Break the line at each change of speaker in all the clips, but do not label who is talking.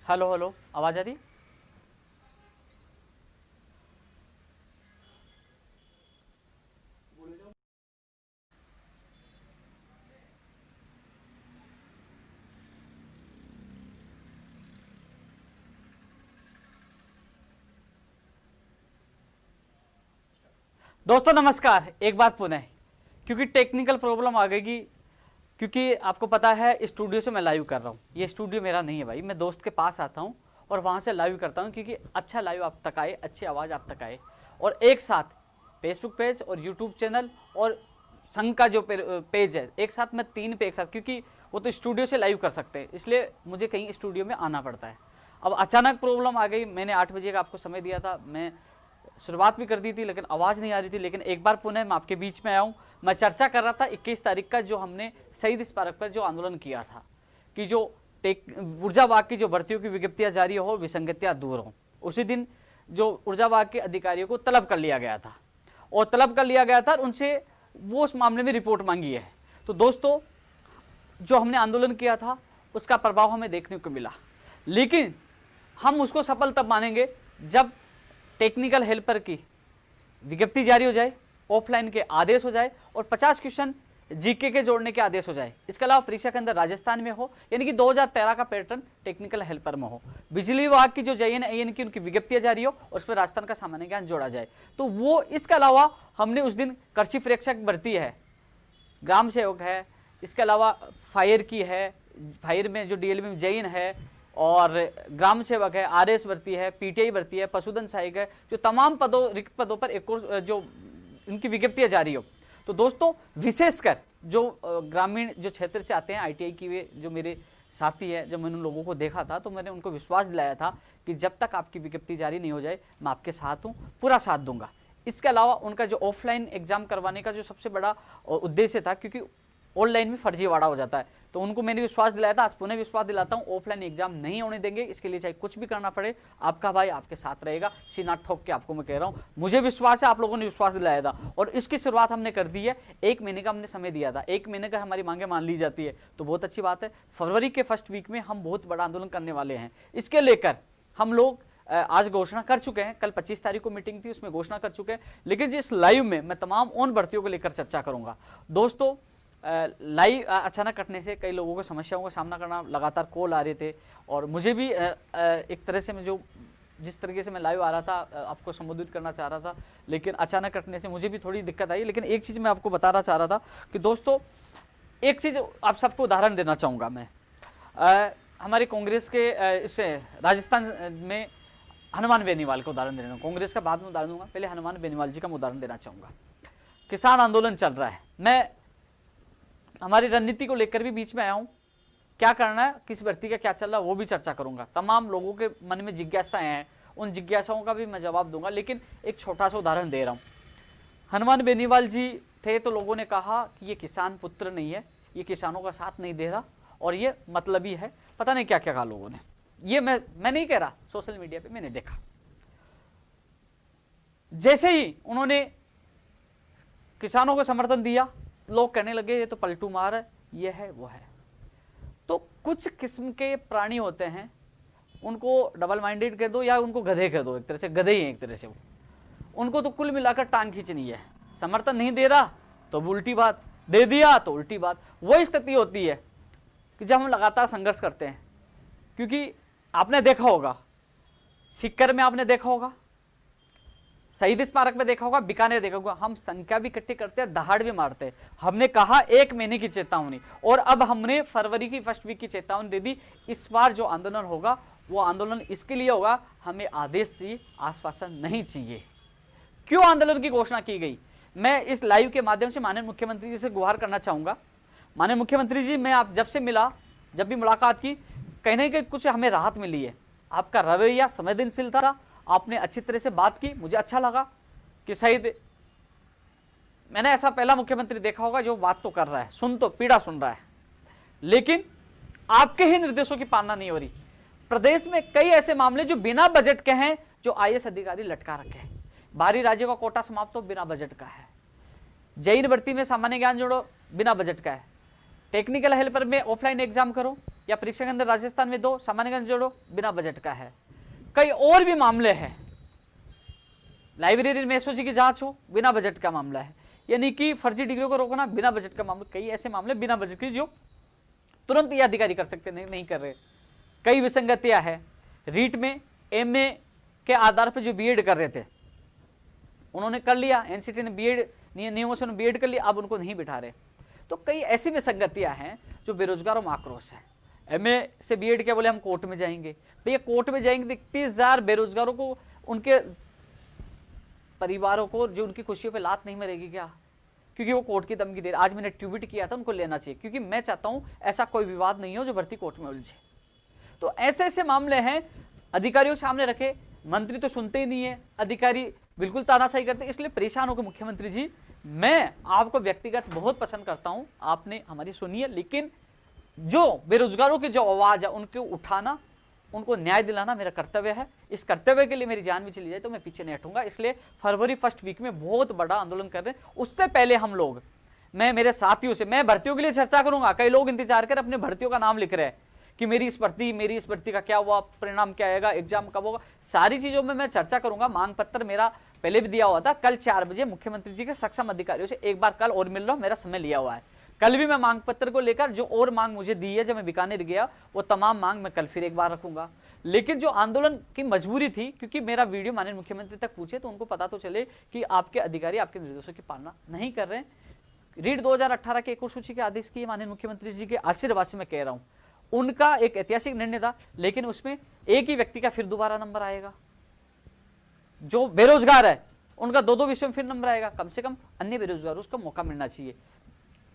Hello hello, आवाज आ रही? दोस्तों नमस्कार, एक बार पुनः, क्योंकि टेक्निकल प्रॉब्लम आ गई। क्योंकि आपको पता है स्टूडियो से मैं लाइव कर रहा हूँ, ये स्टूडियो मेरा नहीं है भाई। मैं दोस्त के पास आता हूँ और वहाँ से लाइव करता हूँ, क्योंकि अच्छा लाइव आप तक आए, अच्छी आवाज़ आप तक आए। और एक साथ फेसबुक पेज और यूट्यूब चैनल और संघ का जो पेज है, एक साथ मैं 3 पे एक साथ, क्योंकि वो तो स्टूडियो से लाइव कर सकते हैं, इसलिए मुझे कहीं स्टूडियो में आना पड़ता है। अब अचानक प्रॉब्लम आ गई। मैंने 8 बजे का आपको समय दिया था, मैं शुरुआत भी कर दी थी, लेकिन आवाज़ नहीं आ रही थी। लेकिन एक बार पुनः मैं आपके बीच में आया हूँ। मैं चर्चा कर रहा था 21 तारीख का, जो हमने शहीद स्मारक पर जो आंदोलन किया था कि जो ऊर्जा विभाग की जो भर्तियों की विज्ञप्तियां जारी हो, विसंगतियां दूर हो। उसी दिन जो ऊर्जा विभाग के अधिकारियों को तलब कर लिया गया था, और तलब कर लिया गया था और उनसे वो उस मामले में रिपोर्ट मांगी है। तो दोस्तों, जो हमने आंदोलन किया था उसका प्रभाव हमें देखने को मिला, लेकिन हम उसको सफल तब मानेंगे जब टेक्निकल हेल्पर की विज्ञप्ति जारी हो जाए, ऑफलाइन के आदेश हो जाए और 50 क्वेश्चन जीके के जोड़ने के आदेश हो जाए। इसके अलावा परीक्षा के अंदर राजस्थान में हो, यानी कि 2013 का पैटर्न टेक्निकल हेल्पर में हो। बिजली विभाग की जो JN AN की उनकी विज्ञप्तियां जारी हो और उस पर राजस्थान का सामान्य ज्ञान जोड़ा जाए। तो वो, इसके अलावा हमने उस दिन कृषि प्रेक्षक भर्ती है, ग्राम सेवक है, इसके अलावा फायर की है, फायर में जो DL में JN है, और ग्राम सेवक है, RS भर्ती है, PTI भर्ती है, पशुधन सहायक है, जो तमाम पदों, रिक्त पदों पर एक और जो इनकी विज्ञप्तियां जारी हो। तो दोस्तों, विशेषकर जो ग्रामीण जो क्षेत्र से आते हैं, ITI की वे जो मेरे साथी है, जब मैंने उन लोगों को देखा था तो मैंने उनको विश्वास दिलाया था कि जब तक आपकी विज्ञप्ति जारी नहीं हो जाए मैं आपके साथ हूँ, पूरा साथ दूंगा। इसके अलावा उनका जो ऑफलाइन एग्जाम करवाने का जो सबसे बड़ा उद्देश्य था, क्योंकि ऑनलाइन में फर्जीवाड़ा हो जाता है, तो उनको मैंने विश्वास दिलाया था, आज पुनः विश्वास दिलाता हूं, ऑफलाइन एग्जाम नहीं होने देंगे। इसके लिए चाहे कुछ भी करना पड़े, आपका भाई आपके साथ रहेगा। सीना ठोक के आपको मैं कह रहा हूं, मुझे विश्वास है, आप लोगों ने विश्वास दिलाया था और इसकी शुरुआत हमने कर दी है। 1 महीने का हमने समय दिया था, 1 महीने का हमारी मांगे मान ली जाती है, तो बहुत अच्छी बात है। फरवरी के फर्स्ट वीक में हम बहुत बड़ा आंदोलन करने वाले हैं। इसके लेकर हम लोग आज घोषणा कर चुके हैं, कल 25 तारीख को मीटिंग थी, उसमें घोषणा कर चुके हैं। लेकिन जिस लाइव में मैं तमाम उन भर्तियों को लेकर चर्चा करूंगा। दोस्तों, लाइव अचानक कटने से कई लोगों को समस्याओं का सामना करना, लगातार कॉल आ रहे थे, और मुझे भी एक तरह से मैं जो जिस तरीके से मैं लाइव आ रहा था आपको संबोधित करना चाह रहा था, लेकिन अचानक कटने से मुझे भी थोड़ी दिक्कत आई। लेकिन एक चीज़ मैं आपको बताना चाह रहा था कि दोस्तों, एक चीज़ आप सबको उदाहरण देना चाहूँगा मैं। हमारे कांग्रेस के इससे राजस्थान में हनुमान बेनीवाल का उदाहरण देना, कांग्रेस का बाद में उदाहरण दूंगा, पहले हनुमान बेनीवाल जी का मैं उदाहरण देना चाहूँगा। किसान आंदोलन चल रहा है, मैं हमारी रणनीति को लेकर भी बीच में आया हूँ, क्या करना है, किस भर्ती का क्या चल रहा है, वो भी चर्चा करूंगा। तमाम लोगों के मन में जिज्ञासाएं हैं, उन जिज्ञासाओं का भी मैं जवाब दूंगा। लेकिन एक छोटा सा उदाहरण दे रहा हूँ। हनुमान बेनीवाल जी थे तो लोगों ने कहा कि ये किसान पुत्र नहीं है, ये किसानों का साथ नहीं दे रहा और ये मतलबी है, पता नहीं क्या क्या कहा लोगों ने। ये मैं नहीं कह रहा, सोशल मीडिया पे मैंने देखा। जैसे ही उन्होंने किसानों को समर्थन दिया, लोग कहने लगे ये तो पलटू मार है, ये है वो है। तो कुछ किस्म के प्राणी होते हैं, उनको डबल माइंडेड कह दो या उनको गधे कह दो, एक तरह से गधे ही हैं एक तरह से वो। उनको तो कुल मिलाकर टांग खींचनी है। समर्थन नहीं दे रहा तो उल्टी बात, दे दिया तो उल्टी बात। वही स्थिति होती है कि जब हम लगातार संघर्ष करते हैं। क्योंकि आपने देखा होगा, सीकर में आपने देखा होगा, शहीद स्मारक में देखा होगा, बीकानेर देखा होगा, हम संख्या भी इकट्ठी करते हैं, दहाड़ भी मारते हैं। हमने कहा 1 महीने की चेतावनी, और अब हमने फरवरी की फर्स्ट वीक की चेतावनी दे दी। इस बार जो आंदोलन होगा वो आंदोलन इसके लिए होगा, हमें आदेश चाहिए, आश्वासन नहीं चाहिए। क्यों आंदोलन की घोषणा की गई, मैं इस लाइव के माध्यम से माननीय मुख्यमंत्री जी से गुहार करना चाहूंगा। माननीय मुख्यमंत्री जी, मैं आप जब से मिला, जब भी मुलाकात की, कहीं ना कहीं कुछ हमें राहत मिली है। आपका रवैया संवेदनशील था, आपने अच्छी तरह से बात की, मुझे अच्छा लगा कि शायद मैंने ऐसा पहला मुख्यमंत्री देखा होगा जो बात तो कर रहा है, सुन तो पीड़ा सुन रहा है, लेकिन आपके ही निर्देशों की पालना नहीं हो रही। प्रदेश में कई ऐसे मामले जो बिना बजट के हैं, जो IAS अधिकारी लटका रखे हैं। बाहरी राज्यों का कोटा समाप्त हो, बिना बजट का है। JEE भर्ती में सामान्य ज्ञान जोड़ो, बिना बजट का है। टेक्निकल हेल्पर में ऑफलाइन एग्जाम करो, या परीक्षा के अंदर राजस्थान में 2, सामान्य के अंदर जोड़ो, बिना बजट का है। कई और भी मामले हैं, लाइब्रेरी में एसओजी की जांच हो, बिना बजट का मामला है। यानी कि फर्जी डिग्रियों को रोकना, बिना बजट का मामला। कई ऐसे मामले बिना बजट की जो तुरंत ये अधिकारी कर सकते, नहीं कर रहे। कई विसंगतियां है। रीट में एमए के आधार पर जो बीएड कर रहे थे उन्होंने कर लिया, एनसीटी ने बीएड नियमों से बीएड कर लिया, अब उनको नहीं बिठा रहे। तो कई ऐसी विसंगतियां हैं जो बेरोजगारों में आक्रोश है। एमए से बीएड क्या बोले हम कोर्ट में जाएंगे, भैया कोर्ट में जाएंगे 31,000 बेरोजगारों को, उनके परिवारों को, जो उनकी खुशियों पे लात नहीं मरेगी क्या? क्योंकि वो कोर्ट की धमकी दे रहे। आज मैंने ट्वीट किया था, उनको लेना चाहिए, क्योंकि मैं चाहता हूं ऐसा कोई विवाद नहीं हो जो भर्ती कोर्ट में उलझे। तो ऐसे ऐसे मामले हैं, अधिकारियों के सामने रखे, मंत्री तो सुनते ही नहीं है, अधिकारी बिल्कुल तानाशाही करते। इसलिए परेशान होकर मुख्यमंत्री जी, मैं आपको व्यक्तिगत बहुत पसंद करता हूं, आपने हमारी सुनी है, लेकिन जो बेरोजगारों की जो आवाज है उनको उठाना, उनको न्याय दिलाना मेरा कर्तव्य है। इस कर्तव्य के लिए मेरी जान भी चली जाए तो मैं पीछे नहीं हटूंगा। इसलिए फरवरी फर्स्ट वीक में बहुत बड़ा आंदोलन कर रहे हैं। उससे पहले हम लोग, मैं मेरे साथियों से, मैं भर्तियों के लिए चर्चा करूंगा। कई लोग इंतजार कर अपने भर्तियों का नाम लिख रहे हैं कि मेरी इस भर्ती का क्या हुआ, परिणाम क्या आएगा, एग्जाम कब होगा, सारी चीजों में मैं चर्चा करूंगा। मांग पत्र मेरा पहले भी दिया हुआ था। कल 4 बजे मुख्यमंत्री जी के सक्षम अधिकारियों से एक बार कल और मिल रहा हूं, मेरा समय लिया हुआ है। कल भी मैं मांग पत्र को लेकर जो और मांग मुझे दी है, जब मैं बीकानेर गया, वो तमाम मांग मैं कल फिर एक बार रखूंगा। लेकिन जो आंदोलन की मजबूरी थी, क्योंकि मेरा वीडियो माननीय मुख्यमंत्री तक पूछे तो उनको पता तो चले कि आपके अधिकारी आपके निर्देशों की पालना नहीं कर रहे हैं। रीट 2018 के एक और सूची के आदेश की माननीय मुख्यमंत्री जी के आशीर्वाद से मैं कह रहा हूं, उनका एक ऐतिहासिक निर्णय था, लेकिन उसमें एक ही व्यक्ति का फिर दोबारा नंबर आएगा। जो बेरोजगार है उनका 2-2 विषय में फिर नंबर आएगा। कम से कम अन्य बेरोजगारों को मौका मिलना चाहिए।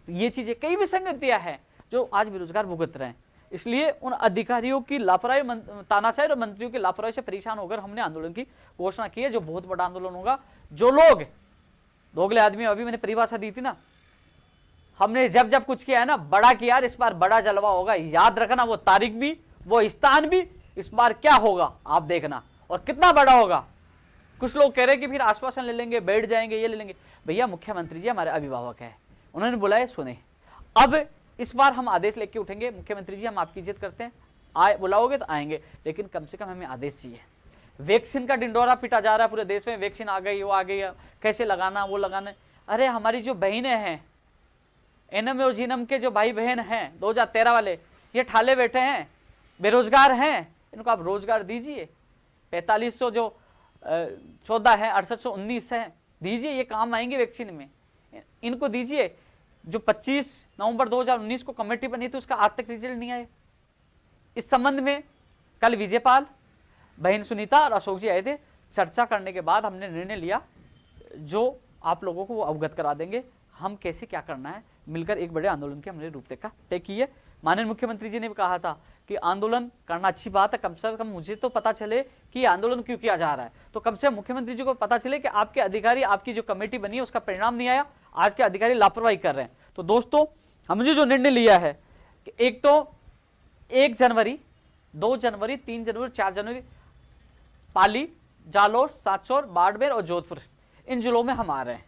ये चीजें, कई विसंगतियां हैं जो आज बेरोजगार भुगत रहे हैं। इसलिए उन अधिकारियों की लापरवाही, तानाशाही और मंत्रियों की लापरवाही से परेशान होकर हमने आंदोलन की घोषणा की है, जो बहुत बड़ा आंदोलन होगा। जो लोग दोगले आदमी, अभी मैंने परिभाषा दी थी ना, हमने जब जब कुछ किया है ना, बड़ा किया, इस बार बड़ा जलवा होगा। याद रखना, वो तारीख भी, वो स्थान भी, इस बार क्या होगा आप देखना, और कितना बड़ा होगा। कुछ लोग कह रहे हैं कि फिर आश्वासन ले लेंगे, बैठ जाएंगे, ये ले लेंगे। भैया मुख्यमंत्री जी हमारे अभिभावक है, उन्होंने बुलाए, सुने। अब इस बार हम आदेश लेके उठेंगे, मुख्यमंत्री जी हम आपकी इज्जत करते हैं, आए बुलाओगे तो आएंगे, लेकिन कम से कम हमें आदेश चाहिए। वैक्सीन का डिंडोरा पिटा जा रहा है पूरे देश में, वैक्सीन आ गई, वो आ गई, कैसे लगाना, वो लगाना। अरे हमारी जो बहनें हैं, एनएम और जीनम के जो भाई बहन हैं 2013 वाले, ये ठाले बैठे हैं, बेरोजगार हैं, इनको आप रोजगार दीजिए। 4500 जो 14 है, 6819 है, दीजिए, ये काम आएंगे वैक्सीन में, इनको दीजिए। जो 25 नवंबर 2019 को कमेटी बनी थी, उसका आज तक रिजल्ट नहीं आया। इस संबंध में कल विजयपाल, बहन सुनीता और अशोक जी आए थे। चर्चा करने के बाद हमने निर्णय लिया, जो आप लोगों को वो अवगत करा देंगे, हम कैसे क्या करना है। मिलकर एक बड़े आंदोलन की हमने रूपरेखा तय की है। माननीय मुख्यमंत्री जी ने भी कहा था कि आंदोलन करना अच्छी बात है, कम से कम मुझे तो पता चले कि ये आंदोलन क्यों किया जा रहा है। तो कम से कम मुख्यमंत्री जी को पता चले कि आपके अधिकारी, आपकी जो कमेटी बनी है उसका परिणाम नहीं आया, आज के अधिकारी लापरवाही कर रहे हैं। तो दोस्तों, हमने जो निर्णय लिया है कि एक तो 1 जनवरी, 2 जनवरी, 3 जनवरी, 4 जनवरी पाली, जालोर, सांचौर, बाड़मेर और जोधपुर, इन जिलों में हम आ रहे हैं।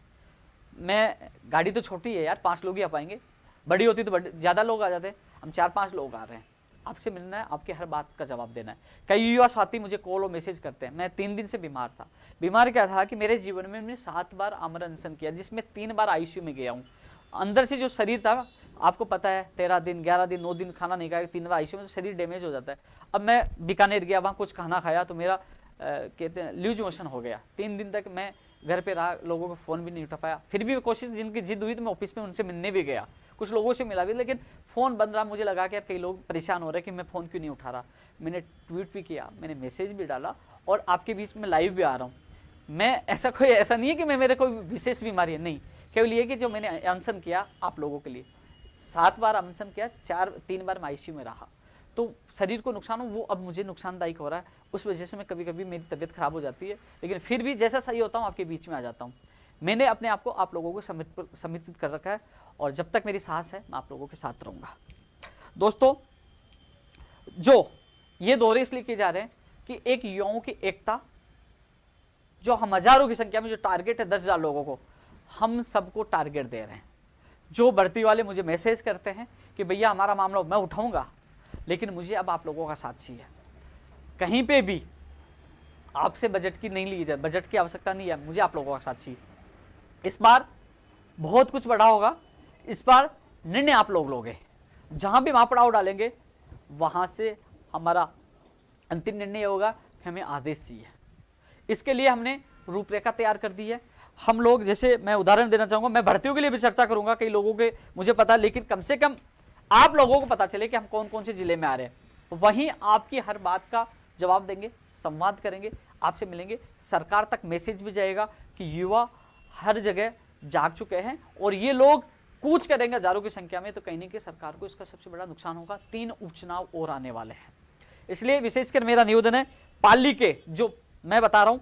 मैं, गाड़ी तो छोटी है यार, 5 लोग ही आ पाएंगे, बड़ी होती तो ज्यादा लोग आ जाते। हम 4-5 लोग आ रहे हैं, आपसे मिलना है, आपकी हर बात का जवाब देना है। कई युवा साथी मुझे कॉल और मैसेज करते हैं। मैं 3 दिन से बीमार था। बीमार क्या था कि मेरे जीवन में मैंने 7 बार आमरण अनशन किया, जिसमें 3 बार आईसीयू में गया हूँ। अंदर से जो शरीर था, आपको पता है, 13 दिन, 11 दिन, 9 दिन खाना नहीं खाया, 3 बार आईसीयू में, तो शरीर डैमेज हो जाता है। अब मैं बीकानेर गया, वहाँ कुछ खाना खाया तो मेरा कहते हैं लूज मोशन हो गया। 3 दिन तक मैं घर पे रहा, लोगों को फ़ोन भी नहीं उठा पाया। फिर भी कोशिश, जिनकी जिद हुई तो मैं ऑफिस में उनसे मिलने भी गया, कुछ लोगों से मिला भी, लेकिन फ़ोन बंद रहा। मुझे लगा कि यार कई लोग परेशान हो रहे हैं कि मैं फ़ोन क्यों नहीं उठा रहा। मैंने ट्वीट भी किया, मैंने मैसेज भी डाला, और आपके बीच में लाइव भी आ रहा हूँ। मैं ऐसा नहीं है कि मैं, मेरे कोई विशेष बीमारी है, नहीं, केवल ये कि जो मैंने अनशन किया आप लोगों के लिए, 7 बार अनशन किया, 3 बार मैं आईसीयू में रहा, तो शरीर को नुकसान हो, वो अब मुझे नुकसानदायक हो रहा है। उस वजह से मैं कभी कभी मेरी तबीयत खराब हो जाती है, लेकिन फिर भी जैसा सही होता हूँ आपके बीच में आ जाता हूँ। मैंने अपने आप को आप लोगों को समर्पित कर रखा है, और जब तक मेरी सांस है मैं आप लोगों के साथ रहूँगा। दोस्तों, जो ये दौरे इसलिए किए जा रहे हैं कि एक युवाओं की एकता, जो हम हजारों की संख्या में जो टारगेट है 10,000 लोगों को, हम सबको टारगेट दे रहे हैं। जो भर्ती वाले मुझे मैसेज करते हैं कि भैया हमारा मामला मैं उठाऊंगा, लेकिन मुझे अब आप लोगों का साथ चाहिए। कहीं पे भी आपसे बजट की नहीं ली जाए, बजट की आवश्यकता नहीं है, मुझे आप लोगों का साथ चाहिए। इस बार बहुत कुछ बड़ा होगा, इस बार निर्णय आप लोग लोगे, जहां भी वहां पड़ाव डालेंगे वहां से हमारा अंतिम निर्णय होगा कि हमें आदेश चाहिए। इसके लिए हमने रूपरेखा तैयार कर दी है। हम लोग, जैसे मैं उदाहरण देना चाहूंगा, मैं भर्तियों के लिए भी चर्चा करूंगा, कई लोगों के मुझे पता, लेकिन कम से कम आप लोगों को पता चले कि हम कौन कौन से जिले में आ रहे हैं। वहीं आपकी हर बात का जवाब देंगे, संवाद करेंगे, आपसे मिलेंगे, सरकार तक मैसेज भी जाएगा कि युवा हर जगह जाग चुके हैं और ये लोग कूच करेंगे हजारों की संख्या में, तो कहीं ना कहीं सरकार को इसका सबसे बड़ा नुकसान होगा। 3 उपचुनाव और आने वाले हैं, इसलिए विशेषकर मेरा निवेदन है, पाली के जो मैं बता रहा हूं,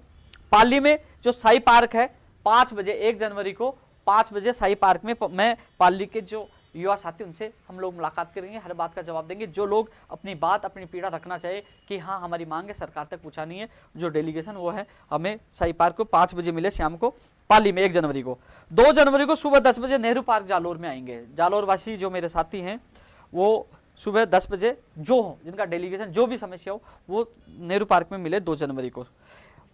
पाली में जो साई पार्क है 5 बजे 1 जनवरी को 5 बजे साई पार्क में मैं पाली के जो युवा साथी उनसे हम लोग मुलाकात करेंगे, हर बात का जवाब देंगे। जो लोग अपनी बात अपनी पीड़ा रखना चाहे कि हाँ हमारी मांग है सरकार तक पहुंचानी है, जो डेलीगेशन वो है हमें साई पार्क को 5 बजे मिले शाम को पाली में 1 जनवरी को। 2 जनवरी को सुबह 10 बजे नेहरू पार्क जालोर में आएंगे। जालोर वासी जो मेरे साथी हैं वो सुबह 10 बजे जो हो, जिनका डेलीगेशन जो भी समस्या हो वो नेहरू पार्क में मिले 2 जनवरी को।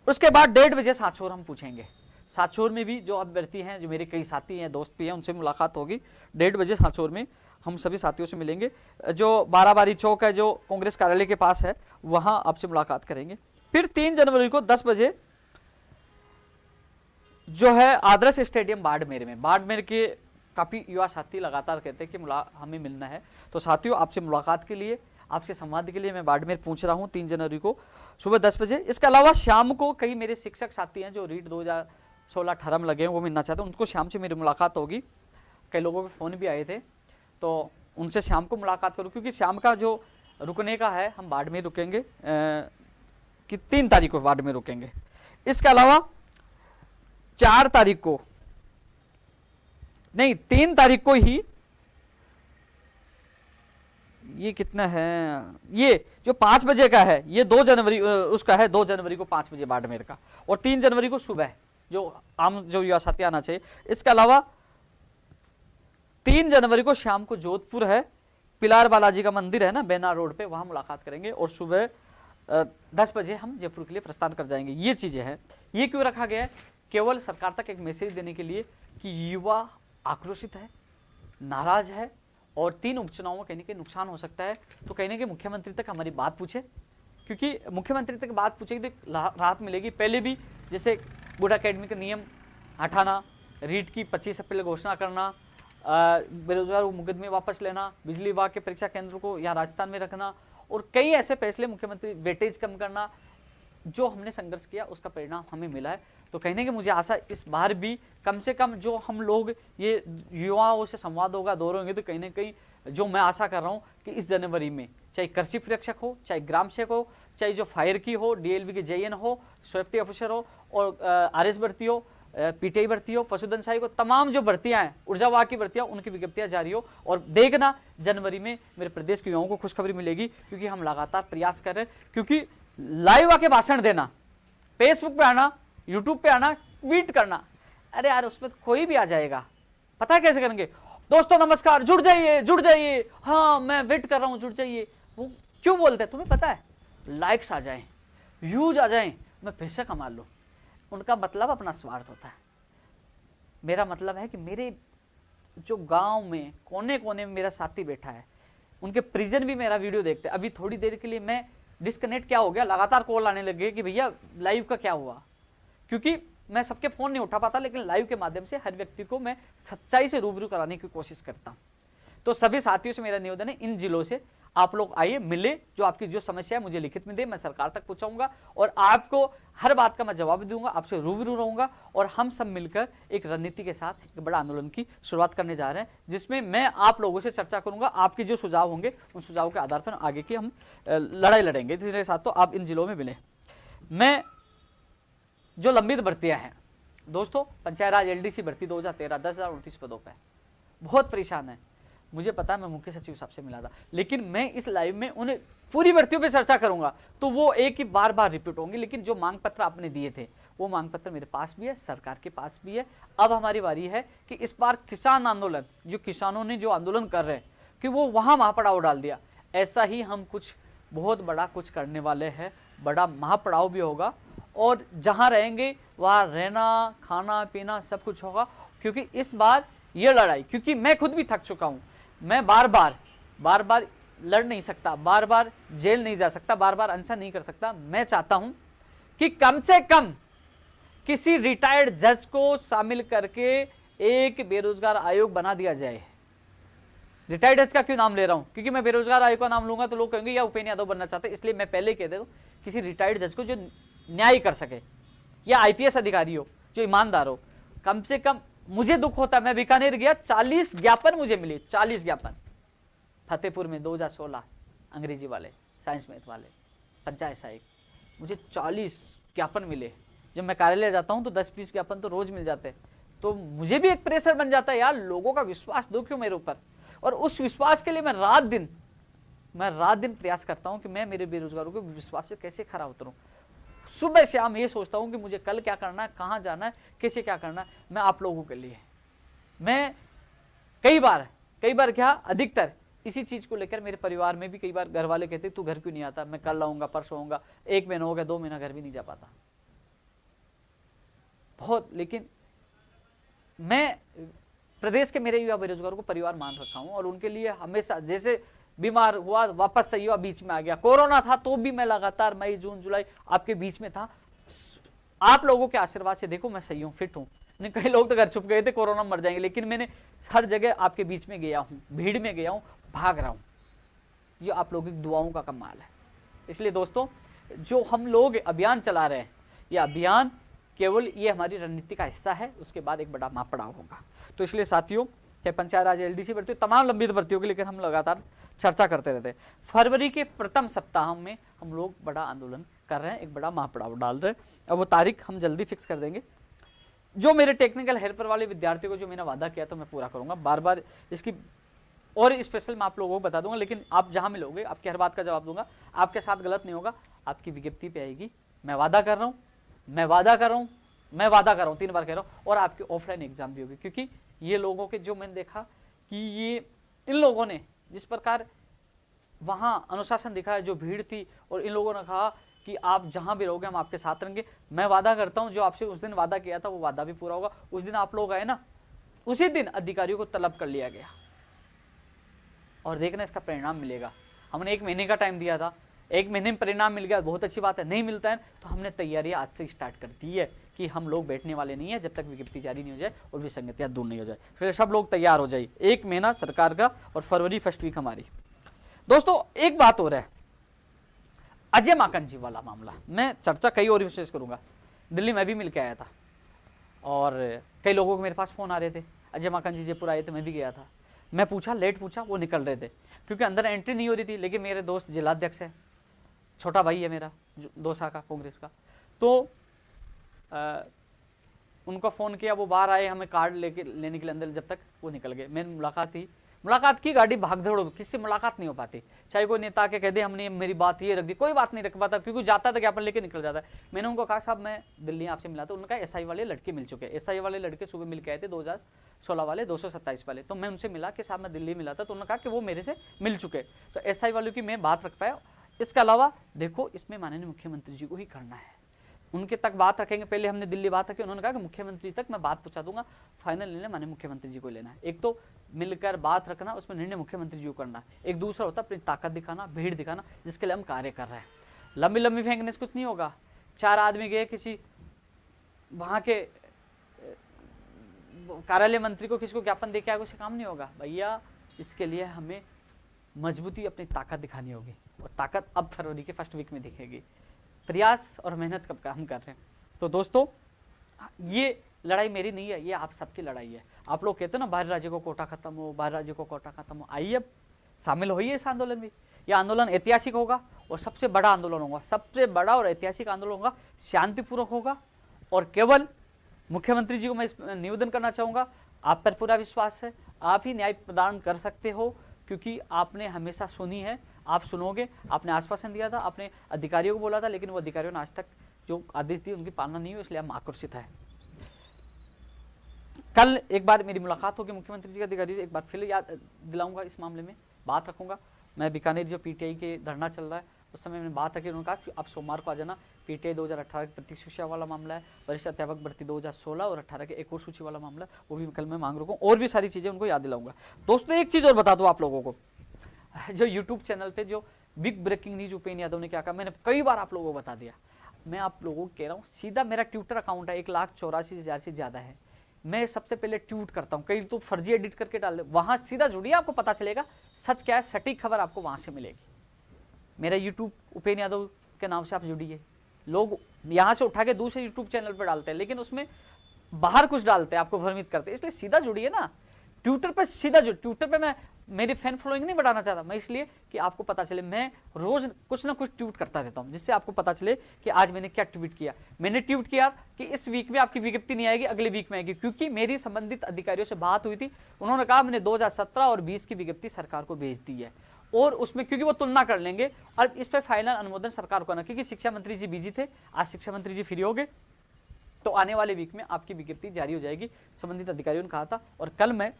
उसके बाद 1:30 बजे सांचौर हम पूछेंगे। सांचौर में भी जो अभ्यर्थी हैं, जो मेरे कई साथी हैं, दोस्त भी हैं, उनसे मुलाकात होगी। 1:30 बजे सांचौर में हम सभी साथियों से मिलेंगे। जो बाराबारी चौक है जो कांग्रेस कार्यालय के पास है, वहां आपसे मुलाकात करेंगे। फिर 3 जनवरी को 10 बजे जो है आदर्श स्टेडियम बाड़मेर में, बाड़मेर के काफी युवा साथी लगातार कहते हैं कि हमें मिलना है, तो साथियों आपसे मुलाकात के लिए, आपसे संवाद के लिए मैं बाड़मेर पहुंच रहा हूं 3 जनवरी को सुबह 10 बजे। इसके अलावा शाम को कई मेरे शिक्षक साथी हैं जो रीट 2016-18 में लगे हैं, वो मिलना चाहते हैं, उनको शाम से मेरी मुलाकात होगी। कई लोगों के फ़ोन भी आए थे, तो उनसे शाम को मुलाकात करूँ, क्योंकि शाम का जो रुकने का है हम बाड़मेर रुकेंगे कि 3 तारीख को बाड़मेर रुकेंगे। इसके अलावा 4 तारीख को नहीं 3 तारीख को ही, ये कितना है, ये जो 5 बजे का है ये 2 जनवरी उसका है, 2 जनवरी को 5 बजे बाड़मेर का, और 3 जनवरी को सुबह जो आम जो युवा साथी आना चाहिए। इसके अलावा 3 जनवरी को शाम को जोधपुर है, पिलार बालाजी का मंदिर है ना बेना रोड पे, वहां मुलाकात करेंगे, और सुबह 10 बजे हम जयपुर के लिए प्रस्थान कर जाएंगे। ये चीजें हैं। ये क्यों रखा गया है? केवल सरकार तक एक मैसेज देने के लिए कि युवा आक्रोशित है, नाराज है, और 3 उपचुनावों में कहीं ना कहीं नुकसान हो सकता है, तो कहीं ना कहीं मुख्यमंत्री तक हमारी बात पूछे, क्योंकि मुख्यमंत्री तक बात पूछेगी तो राहत मिलेगी। पहले भी जैसे गुड अकेडमी के नियम हटाना, रीट की 25 अप्रैल घोषणा करना, बेरोजगार मुकदमे वापस लेना, बिजली विभाग के परीक्षा केंद्र को यहाँ राजस्थान में रखना, और कई ऐसे फैसले मुख्यमंत्री, वेटेज कम करना, जो हमने संघर्ष किया उसका परिणाम हमें मिला है। तो कहने की मुझे आशा इस बार भी कम से कम जो हम लोग ये युवाओं से संवाद होगा, दौर होंगे, तो कहीं ना कहीं जो मैं आशा कर रहा हूँ कि इस जनवरी में चाहे कृषि प्रेक्षक हो, चाहे ग्राम सेवक हो, चाहे जो फायर की हो, डीएलवी के जेएन हो, सेफ्टी ऑफिसर हो, और आरएस भर्ती हो, पीटीआई भर्ती हो, पशुधन सहायक हो, तमाम जो भर्तियां हैं, ऊर्जा विभाग की भर्तियां, उनकी विज्ञप्तियां जारी हो। और देखना जनवरी में मेरे प्रदेश के युवाओं को खुशखबरी मिलेगी, क्योंकि हम लगातार प्रयास कर रहे हैं। क्योंकि लाइव आके भाषण देना, फेसबुक पे आना, यूट्यूब पे आना, ट्वीट करना, अरे यार उसमें कोई भी आ जाएगा, पता है कैसे करेंगे? दोस्तों नमस्कार, जुड़ जाइए जुड़ जाइए, हाँ मैं वेट कर रहा हूं, जुड़ जाइए। वो क्यों बोलते हैं तुम्हें पता है? लाइक्स आ जाएं, व्यूज आ जाएं, मैं पैसा कमा लूं। उनका मतलब अपना स्वार्थ होता है। मेरा मतलब है कि मेरे जो गांव में कोने कोने में मेरा साथी बैठा है, उनके परिजन भी मेरा वीडियो देखते हैं। अभी थोड़ी देर के लिए मैं डिस्कनेक्ट क्या हो गया, लगातार कॉल आने लगे कि भैया लाइव का क्या हुआ, क्योंकि मैं सबके फोन नहीं उठा पाता, लेकिन लाइव के माध्यम से हर व्यक्ति को मैं सच्चाई से रूबरू कराने की कोशिश करता हूं। तो सभी साथियों से मेरा निवेदन है, इन जिलों से आप लोग आइए, मिले, जो आपकी जो समस्या है मुझे लिखित में दे, मैं सरकार तक पहुंचाऊंगा, और आपको हर बात का मैं जवाब दूंगा, आपसे रूबरू रहूंगा, और हम सब मिलकर एक रणनीति के साथ एक बड़ा आंदोलन की शुरुआत करने जा रहे हैं, जिसमें मैं आप लोगों से चर्चा करूंगा। आपके जो सुझाव होंगे उन सुझावों के आधार पर आगे की हम लड़ाई लड़ेंगे। इसके साथ तो आप इन जिलों में मिले। मैं जो लंबित भर्तियां हैं दोस्तों, पंचायत राज एलडीसी भर्ती 2013 10,029 पदों पर बहुत परेशान है। मुझे पता है, मैं मुख्य सचिव साहब से मिला था, लेकिन मैं इस लाइव में उन्हें पूरी भर्तियों पे चर्चा करूंगा, तो वो एक ही बार बार रिपीट होंगे। लेकिन जो मांग पत्र आपने दिए थे वो मांग पत्र मेरे पास भी है, सरकार के पास भी है। अब हमारी बारी है कि इस बार किसान आंदोलन, जो किसानों ने जो आंदोलन कर रहे हैं, कि वो वहां पड़ाव डाल दिया। ऐसा ही हम कुछ बहुत बड़ा कुछ करने वाले हैं, बड़ा महापड़ाव भी होगा, और जहां रहेंगे वहां रहना खाना पीना सब कुछ होगा। क्योंकि इस बार ये लड़ाई, क्योंकि मैं खुद भी थक चुका हूं, मैं बार बार लड़ नहीं सकता, बार बार जेल नहीं जा सकता, बार बार अनशन नहीं कर सकता। मैं चाहता हूं कि कम से कम किसी रिटायर्ड जज को शामिल करके एक बेरोजगार आयोग बना दिया जाए। रिटायर्ड जज का क्यों नाम ले रहा हूं? क्योंकि मैं बेरोजगार आयोग का नाम लूंगा तो लोग कहेंगे या उपेन्द्र यादव बनना चाहते, इसलिए मैं पहले कह देता हूं किसी रिटायर्ड जज को जो न्याय कर सके, या आईपीएस अधिकारी हो जो ईमानदार हो। कम से कम मुझे दुख होता, मैं बीकानेर गया, 40 ज्ञापन मुझे मिले, 40 ज्ञापन फतेहपुर में 2016 अंग्रेजी वाले, साइंस मैथ वाले, पंचायत सहायक, मुझे 40 ज्ञापन मिले। जब मैं कार्यालय जाता हूं तो 10-20 ज्ञापन तो रोज मिल जाते हैं, तो मुझे भी एक प्रेशर बन जाता है यार, लोगों का विश्वास दो क्यों मेरे ऊपर, और उस विश्वास के लिए मैं रात दिन प्रयास करता हूं कि मैं मेरे बेरोजगारों के विश्वास से कैसे खरा उतरूं। सुबह शाम ये सोचता हूं कि मुझे कल क्या करना है, कहां जाना है, कैसे क्या करना है। मैं आप लोगों के लिए, मैं कई बार क्या अधिकतर इसी चीज को लेकर मेरे परिवार में भी कई बार घर वाले कहते तू घर क्यों नहीं आता, मैं कल आऊंगा परसों आऊंगा, 1 महीना हो गया, 2 महीना घर भी नहीं जा पाता बहुत। लेकिन मैं प्रदेश के मेरे युवा बेरोजगारों को परिवार मान रखा हूं, और उनके लिए हमेशा, जैसे बीमार हुआ वापस सही हुआ, बीच में आ गया, कोरोना था तो भी मैं लगातार मई जून जुलाई आपके बीच में था। आप लोगों के आशीर्वाद से देखो मैं सही हूं, फिट हूं। नहीं, कई लोग तो घर छुप गए थे कोरोना मर जाएंगे, लेकिन मैंने हर जगह आपके बीच में गया हूं, भीड़ में गया हूं, भाग रहा हूं। ये आप लोगों की दुआओं का कमाल है। इसलिए दोस्तों, जो हम लोग अभियान चला रहे हैं, ये अभियान केवल ये हमारी रणनीति का हिस्सा है, उसके बाद एक बड़ा महापड़ाव होगा। तो इसलिए साथियों, चाहे पंचायत राज, एलडीसी भर्ती, तमाम लंबित भर्तियों की लेकर हम लगातार चर्चा करते रहते हैं। फरवरी के प्रथम सप्ताह में हम लोग बड़ा आंदोलन कर रहे हैं, एक बड़ा महापड़ाव डाल रहे हैं। अब वो तारीख हम जल्दी फिक्स कर देंगे। जो मेरे टेक्निकल हेल्पर वाले विद्यार्थियों को जो मैंने वादा किया तो मैं पूरा करूंगा। बार बार इसकी और स्पेशल मैं आप लोगों को बता दूंगा, लेकिन आप जहां मिलोगे आपकी हर बात का जवाब दूंगा, आपके साथ गलत नहीं होगा, आपकी विज्ञप्ति पे आएगी। मैं वादा कर रहा हूं, मैं वादा कर रहा हूं, मैं वादा कर रहा हूं, 3 बार कह रहा हूं। और आपकी ऑफलाइन एग्जाम भी होगी, क्योंकि ये लोगों के जो मैंने देखा कि ये इन लोगों ने जिस प्रकार वहां अनुशासन दिखाया, जो भीड़ थी, और इन लोगों ने कहा कि आप जहां भी रहोगे हम आपके साथ रहेंगे। मैं वादा करता हूं जो आपसे उस दिन वादा किया था वो वादा भी पूरा होगा। उस दिन आप लोग आए ना, उसी दिन अधिकारियों को तलब कर लिया गया, और देखना इसका परिणाम मिलेगा। हमने 1 महीने का टाइम दिया था, 1 महीने में परिणाम मिल गया, बहुत अच्छी बात है। नहीं मिलता है तो हमने तैयारी आज से स्टार्ट कर दी है कि हम लोग बैठने वाले नहीं है जब तक विज्ञप्ति जारी नहीं हो जाए और विसंगतियां दूर नहीं हो जाए। फिर सब लोग तैयार हो जाए, 1 महीना सरकार का और फरवरी फर्स्ट वीक हमारी। दोस्तों, एक बात हो रहा है, अजय माकन जी वाला मामला, मैं चर्चा कई और विशेष करूंगा। दिल्ली में भी मिल के आया था, और कई लोगों को मेरे पास फोन आ रहे थे, अजय माकन जी जयपुर आए थे, मैं भी गया था। मैं पूछा, लेट पूछा, वो निकल रहे थे क्योंकि अंदर एंट्री नहीं हो रही थी। लेकिन मेरे दोस्त जिलाध्यक्ष है, छोटा भाई है मेरा, दोसा का, कांग्रेस का, तो उनको फ़ोन किया, वो बाहर आए, हमें कार्ड लेने के लिए अंदर, जब तक वो निकल गए। मैंने मुलाकात की, गाड़ी भाग दौड़, किसी से मुलाकात नहीं हो पाती। चाहे कोई नेता के कह दे हमने मेरी बात ये रख दी, कोई बात नहीं रख पाता, क्योंकि जाता था ज्ञापन लेके निकल जाता है। मैंने उनको कहा, साहब मैं दिल्ली आपसे मिला था। उन्होंने कहा एसआई वाले लड़के मिल चुके हैं। एसआई वाले लड़के सुबह मिल के आए थे, 2016 वाले, 227 वाले। तो मैं उनसे मिला कि साहब मैं दिल्ली मिला था, तो उन्होंने कहा कि वो मेरे से मिल चुके। तो एसआई वालों की मैं बात रख पाया। इसके अलावा देखो, इसमें माननीय मुख्यमंत्री जी को ही करना है, उनके तक बात रखेंगे। पहले हमने दिल्ली बात रखी, उन्होंने कहा कि मुख्यमंत्री तक मैं बात पहुंचा दूंगा, फाइनल निर्णय माननीय मुख्यमंत्री जी को लेना है। एक तो मिलकर बात रखना, उसमें निर्णय मुख्यमंत्री जी को करना, एक दूसरा होता अपनी ताकत दिखाना, भीड़ दिखाना, जिसके लिए हम कार्य कर रहे हैं। लंबी लंबी फेंकने से कुछ नहीं होगा। 4 आदमी गए, किसी वहां के कार्यालय मंत्री को किसी को ज्ञापन देके आगे, उससे काम नहीं होगा भैया। इसके लिए हमें मजबूती, अपनी ताकत दिखानी होगी, और ताकत अब फरवरी के फर्स्ट वीक में दिखेगी। प्रयास और मेहनत कब का हम कर रहे हैं। तो दोस्तों, ये लड़ाई मेरी नहीं है, ये आप सबकी लड़ाई है। आप लोग कहते हो ना बाहर राज्य को कोटा खत्म हो, बाहर राज्य को कोटा खत्म हो, आइए अब शामिल होइए इस आंदोलन में। यह आंदोलन ऐतिहासिक होगा और सबसे बड़ा आंदोलन होगा, सबसे बड़ा और ऐतिहासिक आंदोलन होगा, शांतिपूर्वक होगा। और केवल मुख्यमंत्री जी को मैं निवेदन करना चाहूँगा, आप पर पूरा विश्वास है, आप ही न्याय प्रदान कर सकते हो, क्योंकि आपने हमेशा सुनी है, आप सुनोगे। आपने आश्वासन दिया था, आपने अधिकारियों को बोला था, लेकिन वो अधिकारियों ने आज तक जो आदेश दिए उनकी पालना नहीं हुई, इसलिए हम आक्रोशित है। कल एक बार मेरी मुलाकात होगी मुख्यमंत्री जी के अधिकारी, एक बार फिर याद दिलाऊंगा, इस मामले में बात रखूंगा। मैं बीकानेर जो पीटीआई के धरना चल रहा है उस समय मैंने बात रखी, उन्होंने कहा कि आप सोमवार को आ जाना, पीटीआई 2018 की प्रतीक सूची वाला मामला है, वरिष्ठ अध्यापक भर्ती 2016 और 18 के एक और सूची वाला मामला, वो भी कल मैं मांग रखूँ, और भी सारी चीज़ें उनको याद दिलाऊंगा। दोस्तों एक चीज़ और बता दूँ आप लोगों को, जो यूट्यूब चैनल पे जो big breaking news Upendra Yadav ने क्या कहा, मैंने कई बार आप लोगों को बता दिया, मैं आप लोगों को कह रहा हूँ सीधा, मेरा ट्विटर अकाउंट है 1,84,000 से ज़्यादा है, मैं सबसे पहले ट्वीट करता हूँ, कई तो फर्जी एडिट करके डाल दे, वहाँ सीधा जुड़िए, आपको पता चलेगा सच क्या है, सटीक खबर आपको वहाँ से मिलेगी। मेरा यूट्यूब उपेंद्र यादव के नाम से आप जुड़िए, लोग यहाँ से उठा के दूसरे यूट्यूब चैनल पर डालते हैं, लेकिन उसमें बाहर कुछ डालते हैं, आपको भ्रमित करते हैं, इसलिए सीधा जुड़िए ना ट्विटर पे, सीधा जुड़। ट्विटर पे मैं मेरी फैन फॉलोइंग नहीं बढ़ाना चाहता, मैं इसलिए कि आपको पता चले, मैं रोज कुछ ना कुछ ट्वीट करता रहता हूं, जिससे आपको पता चले कि आज मैंने क्या ट्वीट किया। मैंने ट्वीट किया कि इस वीक में आपकी विज्ञप्ति नहीं आएगी, अगले वीक में आएगी, क्योंकि मेरी संबंधित अधिकारियों से बात हुई थी, उन्होंने कहा मैंने 2017 और 20 की विज्ञप्ति सरकार को भेज दी है, और उसमें क्योंकि वो तुलना कर लेंगे और इस पर फाइनल अनुमोदन सरकार को ना, क्योंकि शिक्षा मंत्री जी बिजी थे, आज शिक्षा मंत्री जी फ्री हो गए, तो आने वाले वीक में आपकी विज्ञप्ति जारी हो जाएगी, संबंधित अधिकारियों ने कहा था। और कल मैं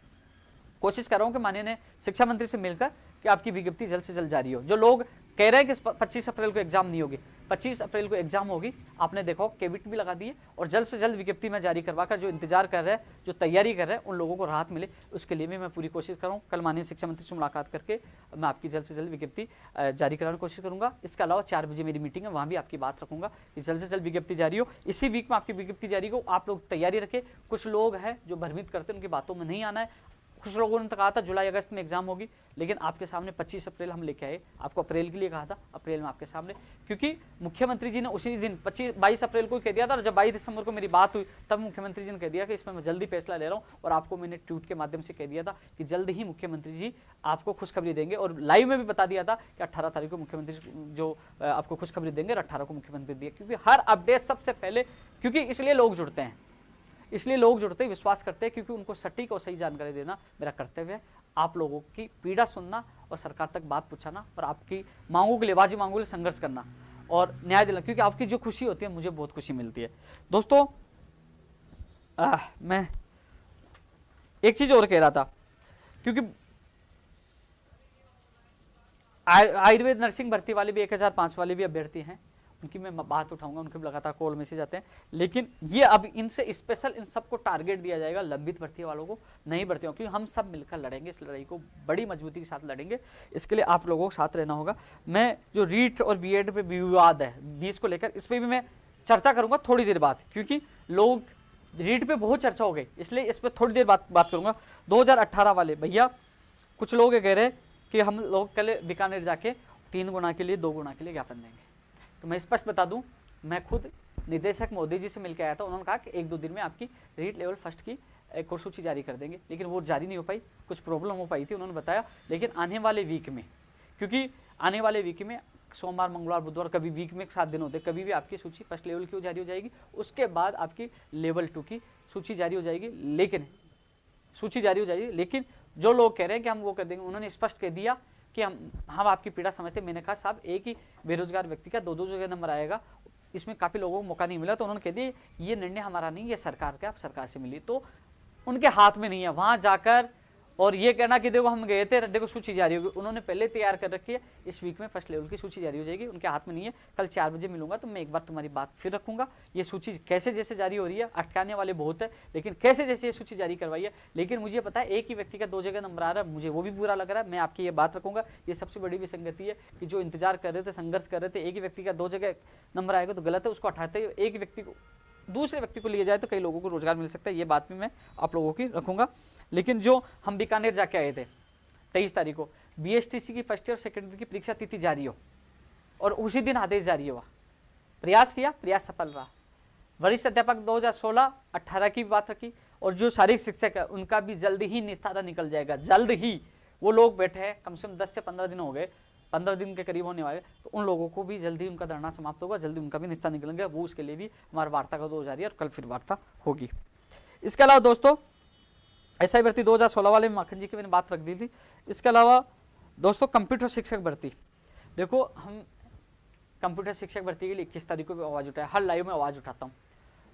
कोशिश कर रहा हूं कि माननीय शिक्षा मंत्री से मिलकर कि आपकी विज्ञप्ति जल्द से जल्द जारी हो। जो लोग कह रहे हैं कि 25 अप्रैल को एग्जाम नहीं होगी, 25 अप्रैल को एग्जाम होगी, आपने देखो केबिट भी लगा दिए, और जल्द से जल्द विज्ञप्ति में जारी करवाकर जो इंतजार कर रहे हैं, जो तैयारी कर रहे हैं, उन लोगों को राहत मिले, उसके लिए भी मैं पूरी कोशिश कर रहा हूँ। कल माननीय शिक्षा मंत्री से मुलाकात करके मैं आपकी जल्द से जल्द विज्ञप्ति जारी कराने की कोशिश करूंगा। इसके अलावा 4 बजे मेरी मीटिंग है, वहाँ भी आपकी बात रखूंगा कि जल्द से जल्द विज्ञप्ति जारी हो, इसी वीक में आपकी विज्ञप्ति जारी हो। आप लोग तैयारी रखें। कुछ लोग हैं जो भ्रमित करते हैं, उनकी बातों में नहीं आना है। कुछ लोगों ने तो कहा था जुलाई अगस्त में एग्जाम होगी, लेकिन आपके सामने 25 अप्रैल हम लेके आए, आपको अप्रैल के लिए कहा था, अप्रैल में आपके सामने, क्योंकि मुख्यमंत्री जी ने उसी दिन 22 अप्रैल को कह दिया था, और जब 22 दिसंबर को मेरी बात हुई तब मुख्यमंत्री जी ने कह दिया कि इसमें मैं जल्दी फैसला ले रहा हूँ, और आपको मैंने ट्वीट के माध्यम से कह दिया था कि जल्द ही मुख्यमंत्री जी आपको खुशखबरी देंगे, और लाइव में भी बता दिया था कि 18 तारीख को मुख्यमंत्री जो आपको खुशखबरी देंगे, और 18 को मुख्यमंत्री दिए, क्योंकि हर अपडेट सबसे पहले, क्योंकि इसलिए लोग जुड़ते हैं, इसलिए लोग जुड़ते हैं, विश्वास करते हैं, क्योंकि उनको सटीक और सही जानकारी देना मेरा कर्तव्य है। आप लोगों की पीड़ा सुनना और सरकार तक बात पहुंचाना, और आपकी मांगों के लिए, वाजिब मांगों के लिए संघर्ष करना और न्याय दिलाना, क्योंकि आपकी जो खुशी होती है मुझे बहुत खुशी मिलती है। दोस्तों मैं एक चीज और कह रहा था, क्योंकि आयुर्वेद नर्सिंग भर्ती वाले भी 1005 वाले भी अभ्यर्थी हैं, उनकी मैं बात उठाऊंगा, उनके लगातार कॉल मैसेज आते हैं, लेकिन ये अब इनसे स्पेशल इन सबको टारगेट दिया जाएगा, लंबित भर्ती वालों को, नहीं भर्तियों, क्योंकि हम सब मिलकर लड़ेंगे, इस लड़ाई को बड़ी मजबूती के साथ लड़ेंगे। इसके लिए आप लोगों को साथ रहना होगा। मैं जो रीट और बीएड पे विवाद है 20 को लेकर, इस पर भी मैं चर्चा करूंगा थोड़ी देर बाद, क्योंकि लोग रीट पे बहुत चर्चा हो गई, इसलिए इस पर थोड़ी देर बात करूंगा। 2018 वाले भैया, कुछ लोग कह रहे हैं कि हम लोग कल बीकानेर जाके 3 गुना के लिए 2 गुना के लिए ज्ञापन देंगे। तो मैं स्पष्ट बता दूं, मैं खुद निदेशक मोदी जी से मिलकर आया था, उन्होंने कहा कि 1-2 दिन में आपकी रीट लेवल फर्स्ट की एक और सूची जारी कर देंगे, लेकिन वो जारी नहीं हो पाई, कुछ प्रॉब्लम हो पाई थी, उन्होंने बताया। लेकिन आने वाले वीक में, क्योंकि आने वाले वीक में सोमवार, मंगलवार, बुधवार, कभी वीक में 7 दिन होते, कभी भी आपकी सूची फर्स्ट लेवल की जारी हो जाएगी, उसके बाद आपकी लेवल 2 की सूची जारी हो जाएगी। लेकिन जो लोग कह रहे हैं कि हम वो कर देंगे, उन्होंने स्पष्ट कह दिया कि हम आपकी पीड़ा समझते। मैंने कहा साहब, एक ही बेरोजगार व्यक्ति का 2-2 जगह नंबर आएगा, इसमें काफी लोगों को मौका नहीं मिला, तो उन्होंने कह दिया ये निर्णय हमारा नहीं, ये सरकार का, आप सरकार से मिलिए। तो उनके हाथ में नहीं है वहां जाकर और ये कहना कि देखो हम गए थे, देखो सूची जारी होगी, उन्होंने पहले तैयार कर रखी है, इस वीक में फर्स्ट लेवल की सूची जारी हो जाएगी, उनके हाथ में नहीं है। कल 4 बजे मिलूंगा तो मैं एक बार तुम्हारी बात फिर रखूंगा। ये सूची कैसे जैसे जारी हो रही है, अटकाने वाले बहुत है, लेकिन कैसे जैसे ये सूची जारी करवाई है, लेकिन मुझे पता है एक ही व्यक्ति का 2 जगह नंबर आ रहा है, मुझे वो भी बुरा लग रहा है। मैं आपकी ये बात रखूंगा। ये सबसे बड़ी विसंगति है कि जो इंतजार कर रहे थे, संघर्ष कर रहे थे, एक ही व्यक्ति का 2 जगह नंबर आएगा तो गलत है, उसको हटाते हुए एक व्यक्ति को, दूसरे व्यक्ति को लिए जाए तो कई लोगों को रोजगार मिल सकता है। ये बात भी मैं आप लोगों की रखूंगा। लेकिन जो हम बीकानेर जाके आए थे 23 तारीख को, बीएसटीसी की फर्स्ट ईयर और सेकेंड ईयर की परीक्षा तिथि जारी हो और उसी दिन आदेश जारी हुआ। प्रयास किया, प्रयास सफल रहा। वरिष्ठ अध्यापक 2016-18 की बात रखी, और जो शारीरिक शिक्षक है उनका भी जल्द ही निस्तारा निकल जाएगा, जल्द ही। वो लोग बैठे हैं, कम से कम 10 से 15 दिन हो गए, 15 दिन के करीब होने वाले, तो उन लोगों को भी जल्दी उनका धरना समाप्त होगा, जल्दी उनका भी निस्तारा निकलेंगे। वो उसके लिए भी हमारी वार्ता का दौर जारी है और कल फिर वार्ता होगी। इसके अलावा दोस्तों, एसआई भर्ती 2016 वाले माखन जी की मैंने बात रख दी थी। इसके अलावा दोस्तों, कंप्यूटर शिक्षक भर्ती, देखो हम कंप्यूटर शिक्षक भर्ती के लिए 21 तारीख को भी आवाज़ उठाया, हर लाइव में आवाज़ उठाता हूँ,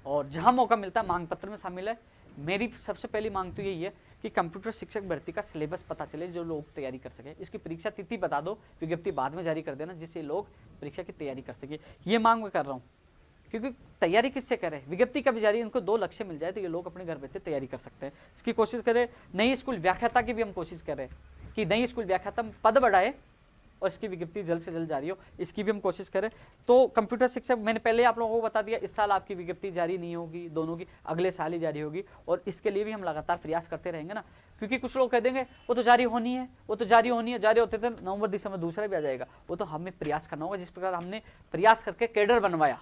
और जहाँ मौका मिलता है मांग पत्र में शामिल है। मेरी सबसे पहली मांग तो यही है कि कंप्यूटर शिक्षक भर्ती का सिलेबस पता चले, जो लोग तैयारी कर सके। इसकी परीक्षा तिथि बता दो, विज्ञप्ति बाद में जारी कर देना, जिससे लोग परीक्षा की तैयारी कर सके। ये मांग मैं कर रहा हूँ, क्योंकि तैयारी किससे करें, विज्ञप्ति का भी जारी, इनको 2 लक्ष्य मिल जाए तो ये लोग अपने घर बैठे तैयारी कर सकते हैं। इसकी कोशिश करें। नई स्कूल व्याख्याता की भी हम कोशिश करें कि नई स्कूल व्याख्याता पद बढ़ाए और इसकी विज्ञप्ति जल्द से जल्द जारी हो, इसकी भी हम कोशिश करें। तो कंप्यूटर शिक्षक मैंने पहले आप लोगों को बता दिया, इस साल आपकी विज्ञप्ति जारी नहीं होगी, दोनों की अगले साल ही जारी होगी, और इसके लिए भी हम लगातार प्रयास करते रहेंगे ना, क्योंकि कुछ लोग कह देंगे वो तो जारी होनी है, वो तो जारी होनी है, जारी होते थे नवंबर दिसंबर दूसरा भी आ जाएगा। वो तो हमें प्रयास करना होगा, जिस प्रकार हमने प्रयास करके कैडर बनवाया,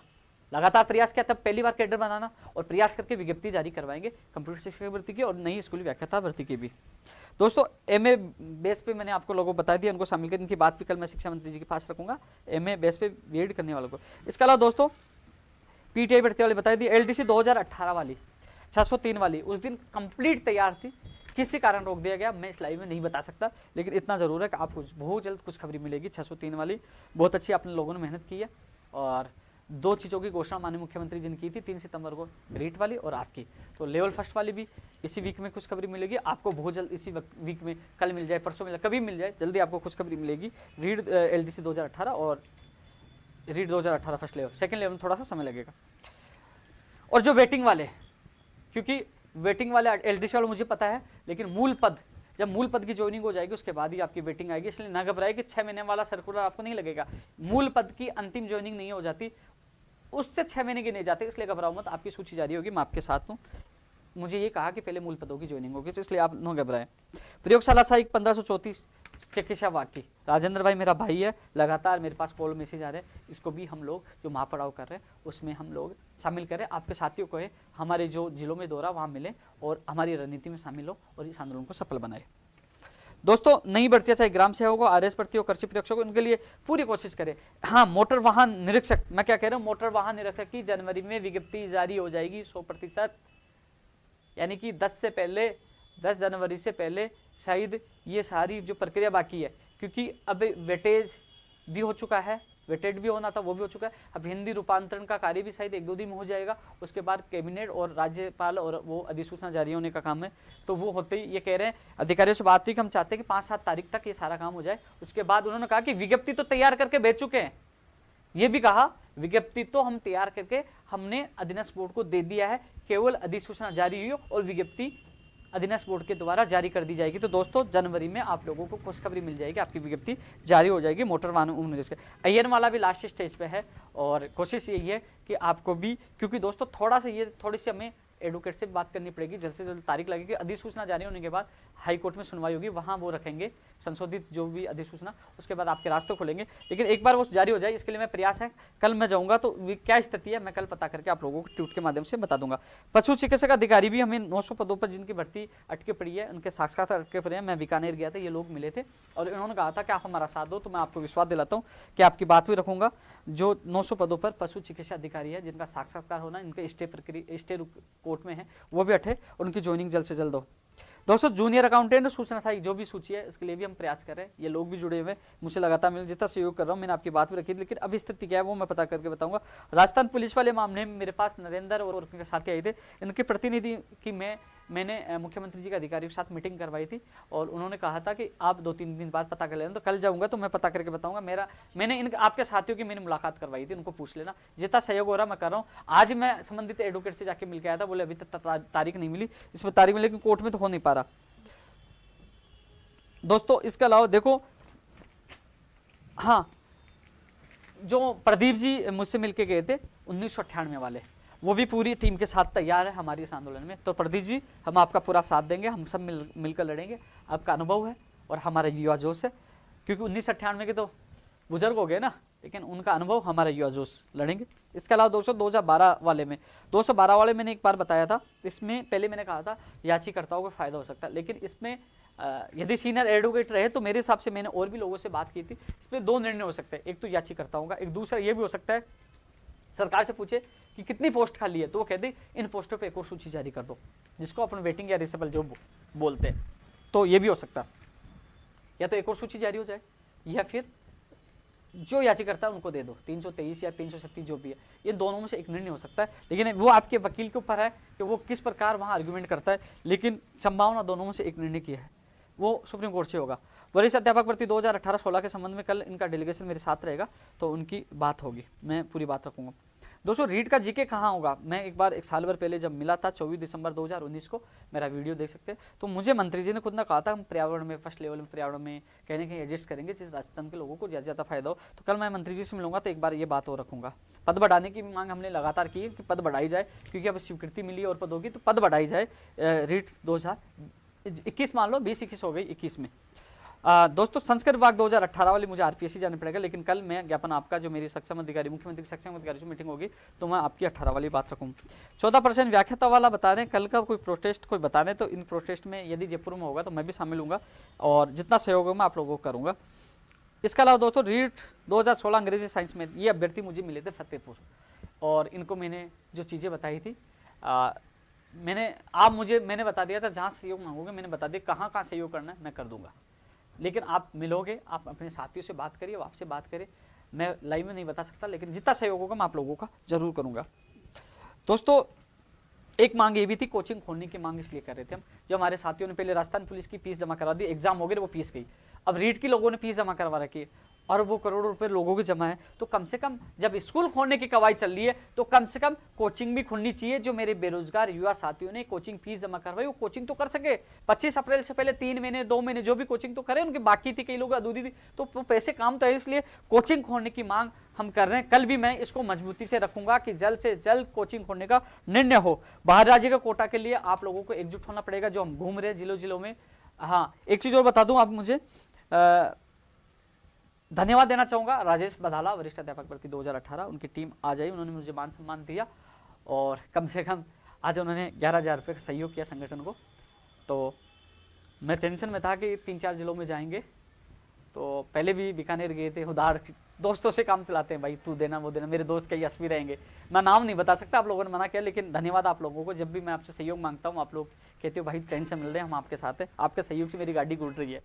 लगातार प्रयास किया, तब पहली बार कैडर बनाना, और प्रयास करके विज्ञप्ति जारी करवाएंगे कंप्यूटर शिक्षक भर्ती की और नई स्कूली व्याख्याता भर्ती की भी। दोस्तों एमए बेस पे मैंने आपको लोगों को बता दिया, उनको शामिल कर, इनकी बात भी कल मैं शिक्षा मंत्री जी के पास रखूंगा, एमए बेस पे बीएड करने वालों को। इसके अलावा दोस्तों पीटीआई भर्ती वाली बता दी, एलडीसी 2018 वाली 603 वाली उस दिन कंप्लीट तैयार थी, किसी कारण रोक दिया गया, मैं इस लाइव में नहीं बता सकता, लेकिन इतना जरूर है कि आपको बहुत जल्द कुछ खबरी मिलेगी। 603 वाली बहुत अच्छी आपने लोगों ने मेहनत की है, और 2 चीज़ों की घोषणा माननीय मुख्यमंत्री जी ने की थी 3 सितंबर को, रीट वाली और आपकी, तो लेवल फर्स्ट वाली भी इसी वीक में कुछ खबरी मिलेगी आपको, बहुत जल्द इसी वीक में, कल मिल जाए, परसों मिल जाए, कभी मिल जाए, जल्दी आपको कुछ खबरी मिलेगी। रीड एलडीसी 2018 और read 2018 first level, second level में थोड़ा सा समय लगेगा। और जो वेटिंग वाले, क्योंकि वेटिंग वाले एलडीसी वाले मुझे पता है, लेकिन मूल पद, जब मूल पद की ज्वाइनिंग हो जाएगी उसके बाद ही आपकी वेटिंग आएगी, इसलिए ना घबराए कि 6 महीने वाला सर्कुलर आपको नहीं लगेगा। मूल पद की अंतिम ज्वाइनिंग नहीं हो जाती, उससे 6 महीने की नहीं जाते, इसलिए घबराओ मत, आपकी सूची जारी होगी, मैं आपके साथ हूँ। मुझे ये कहा कि पहले मूल पदों की ज्वाइनिंग होगी, तो इसलिए आप न घबराएं। प्रयोगशाला सहायक 1534 चिकित्सा वाक्य, राजेंद्र भाई मेरा भाई है, लगातार मेरे पास कॉल मैसेज आ रहे हैं, इसको भी हम लोग जो महापड़ाव कर रहे हैं उसमें हम लोग शामिल करें, आपके साथियों को है हमारे जो जिलों में दौरा वहाँ मिले और हमारी रणनीति में शामिल हो और इस आंदोलन को सफल बनाए। दोस्तों नई भर्तियां, चाहे ग्राम सेवक हो, आरएस भर्ती हो, कृषि परीक्षक हो, उनके लिए पूरी कोशिश करें। हाँ, मोटर वाहन निरीक्षक, मैं क्या कह रहा हूँ, मोटर वाहन निरीक्षक की जनवरी में विज्ञप्ति जारी हो जाएगी 100%, यानी कि 10 जनवरी से पहले शायद ये सारी जो प्रक्रिया बाकी है, क्योंकि अब वेटेज भी हो चुका है, वेटेड भी होना था वो भी हो चुका है, अब हिंदी रूपांतरण का कार्य भी शायद 1-2 दिन में हो जाएगा, उसके बाद कैबिनेट और राज्यपाल और वो अधिसूचना जारी होने का काम है, तो वो होते ही ये कह रहे हैं, अधिकारियों से बात हुई कि हम चाहते हैं कि 5-7 तारीख तक ये सारा काम हो जाए। उसके बाद उन्होंने कहा कि विज्ञप्ति तो तैयार करके भेज चुके हैं, ये भी कहा विज्ञप्ति तो हम तैयार करके हमने अधीनस्थ बोर्ड को दे दिया है, केवल अधिसूचना जारी हुई और विज्ञप्ति अधीनस्थ बोर्ड के द्वारा जारी कर दी जाएगी। तो दोस्तों जनवरी में आप लोगों को खुशखबरी मिल जाएगी, आपकी विज्ञप्ति जारी हो जाएगी मोटर वाहन निरीक्षक। अय्यर वाला भी लास्ट स्टेज पे है और कोशिश यही है कि आपको भी, क्योंकि दोस्तों थोड़ी सी हमें एडवोकेट से बात करनी पड़ेगी, जल्द से जल्द तारीख लगेगी, अधिसूचना जारी होने के बाद हाई कोर्ट में सुनवाई होगी, वहाँ वो रखेंगे संशोधित जो भी अधिसूचना, उसके बाद आपके रास्ते खुलेंगे। लेकिन एक बार वो जारी हो जाए इसके लिए मैं प्रयास है, कल मैं जाऊँगा तो क्या स्थिति है मैं कल पता करके आप लोगों को ट्वीट के माध्यम से बता दूंगा। पशु चिकित्सक अधिकारी भी हमें 900 पदों पर जिनकी भर्ती अटके पड़ी है, उनके साक्षात्कार अटके पड़े हैं। मैं बीकानेर गया था, ये लोग मिले थे और इन्होंने कहा था कि आप हमारा साथ दो, तो मैं आपको विश्वास दिलाता हूँ कि आपकी बात भी रखूंगा। जो 900 पदों पर पशु चिकित्सा अधिकारी है जिनका साक्षात्कार होना, इनके स्टे कोर्ट में है, वो भी अटे और उनकी ज्वाइनिंग जल्द से जल्द हो। दोस्तों जूनियर अकाउंटेंट सूचना सहायक जो भी सूची है इसके लिए भी हम प्रयास कर रहे हैं, ये लोग भी जुड़े हुए, मुझे लगातार मैं जितना सहयोग कर रहा हूँ, मैंने आपकी बात भी रखी थी, लेकिन अभी स्थिति क्या है वो मैं पता करके बताऊंगा। राजस्थान पुलिस वाले मामले में मेरे पास नरेंद्र और उनके साथी आए थे, इनके प्रतिनिधि की मैंने मुख्यमंत्री जी के अधिकारियों के साथ मीटिंग करवाई थी और उन्होंने कहा था कि आप 2-3 दिन बाद पता कर लेना, तो कल जाऊंगा तो मैं पता करके बताऊंगा। मैंने आपके साथियों की मैंने मुलाकात करवाई थी, उनको पूछ लेना, जितना सहयोग हो रहा मैं कर रहा हूँ। आज मैं संबंधित एडवोकेट से जाके मिलकर आया था, बोले अभी तक तारीख नहीं मिली, इसमें तारीख मिली लेकिन कोर्ट में तो हो नहीं पा रहा। दोस्तों इसके अलावा देखो, हाँ जो प्रदीप जी मुझसे मिलके गए थे 1998 वाले, वो भी पूरी टीम के साथ तैयार है हमारी इस आंदोलन में। तो प्रदीप जी हम आपका पूरा साथ देंगे, हम सब मिलकर लड़ेंगे। आपका अनुभव है और हमारा युवा जोश है, क्योंकि 1998 के तो बुजुर्ग हो गए ना, लेकिन उनका अनुभव हमारा युवा जोश लड़ेंगे। इसके अलावा दोस्तों 2012 वाले में 212 वाले मैंने एक बार बताया था, इसमें पहले मैंने कहा था याचिकाकर्ताओं को फायदा हो सकता है, लेकिन इसमें यदि सीनियर एडवोकेट रहे तो मेरे हिसाब से मैंने और भी लोगों से बात की थी, इसमें 2 निर्णय हो सकते हैं, एक तो याचिकाकर्ताओं का, एक दूसरा ये भी हो सकता है सरकार से पूछे कि कितनी पोस्ट खाली है तो वो कहते इन पोस्टों पे एक और सूची जारी कर दो, जिसको अपन वेटिंग या रिसेबल जो बोलते हैं, तो ये भी हो सकता है, या तो एक और सूची जारी हो जाए या फिर जो याचिकाकर्ता है उनको दे दो, 323 या 336 जो भी है, ये दोनों में से एक निर्णय हो सकता है। लेकिन वो आपके वकील के ऊपर है कि वो किस प्रकार वहाँ आर्गुमेंट करता है, लेकिन संभावना दोनों में से एक निर्णय की है, वो सुप्रीम कोर्ट से होगा। वरिष्ठ अध्यापक भर्ती 2018-16 के संबंध में कल इनका डेलीगेशन मेरे साथ रहेगा, तो उनकी बात होगी, मैं पूरी बात रखूंगा। दोस्तों रीट का जीके कहाँ होगा, मैं एक बार 1 साल भर पहले जब मिला था 24 दिसंबर 2019 को, मेरा वीडियो देख सकते हैं, तो मुझे मंत्री जी ने खुद ने कहा था हम पर्यावरण में फर्स्ट लेवल में पर्यावरण में कहीं ना कहीं एडजस्ट करेंगे जिस राजस्थान के लोगों को ज़्यादा फायदा हो। तो कल मैं मंत्री जी से मिलूंगा तो एक बार ये बात और रखूंगा। पद बढ़ाने की मांग हमने लगातार की है कि पद बढ़ाई जाए, क्योंकि अब स्वीकृति मिली और पद होगी तो पद बढ़ाई जाए। रीट 2021 मान लो, 20-21 हो गई, 21 में। दोस्तों संस्कृत विभाग 2018 वाली मुझे आरपीएससी जाना पड़ेगा, लेकिन कल मैं ज्ञापन आपका जो मेरी सक्षम अधिकारी मुख्यमंत्री सक्षम अधिकारी से मीटिंग होगी तो मैं आपकी 18 वाली बात रखूँ। 14% व्याख्याता वाला बता रहे हैं, कल का कोई प्रोटेस्ट कोई बता रहे, तो इन प्रोटेस्ट में यदि जयपुर में होगा तो मैं भी शामिल हूँगा और जितना सहयोग होगा मैं आप लोगों को करूँगा। इसके अलावा दोस्तों रीट 2016 अंग्रेजी साइंस में ये अभ्यर्थी मुझे मिले थे फतेहपुर, और इनको मैंने जो चीज़ें बताई थी मैंने बता दिया था, जहाँ सहयोग मांगोगे मैंने बता दिया कहाँ कहाँ सहयोग करना है मैं कर दूंगा। लेकिन आप मिलोगे, आप अपने साथियों से बात करिए, आपसे बात करें, मैं लाइव में नहीं बता सकता, लेकिन जितना सहयोग होगा मैं आप लोगों का जरूर करूंगा। दोस्तों एक मांग ये भी थी, कोचिंग खोलने की मांग इसलिए कर रहे थे हम, जो हमारे साथियों ने पहले राजस्थान पुलिस की फीस जमा करवा दी, एग्जाम हो गए वो फीस गई, अब रीट की लोगों ने फीस जमा करवा रखी है और वो करोड़ों रुपए लोगों की जमा है, तो कम से कम जब स्कूल खोलने की कवायद चल रही है तो कम से कम कोचिंग भी खुलनी चाहिए। जो मेरे बेरोजगार युवा साथियों ने कोचिंग फीस जमा करवाई वो कोचिंग तो कर सके, 25 अप्रैल से पहले 3 महीने 2 महीने जो भी कोचिंग तो करे, उनकी बाकी थी, कई लोग अधूरी थी, तो वो पैसे काम तो है, इसलिए कोचिंग खोलने की मांग हम कर रहे हैं। कल भी मैं इसको मजबूती से रखूंगा कि जल्द से जल्द कोचिंग खोलने का निर्णय हो। बाहर राज्य का कोटा के लिए आप लोगों को एकजुट होना पड़ेगा, जो हम घूम रहे हैं जिलों जिलों में। हाँ एक चीज और बता दूं, आप मुझे धन्यवाद देना चाहूंगा राजेश बधाला, वरिष्ठ अध्यापक भर्ती 2018, उनकी टीम आ जाई, उन्होंने मुझे मान सम्मान दिया और कम से कम आज उन्होंने 11,000 रुपये का सहयोग किया संगठन को। तो मैं टेंशन में था कि 3-4 जिलों में जाएंगे, तो पहले भी बीकानेर गए थे, उधार दोस्तों से काम चलाते हैं, भाई तू देना वो देना, मेरे दोस्त कई असमी रहेंगे, मैं नाम नहीं बता सकता, आप लोगों ने मना किया, लेकिन धन्यवाद आप लोगों को। जब भी मैं आपसे सहयोग मांगता हूँ आप लोग कहते हो भाई टेंशन मिल रहे हैं, हम आपके साथ हैं, आपके सहयोग से मेरी गाड़ी घूट रही है,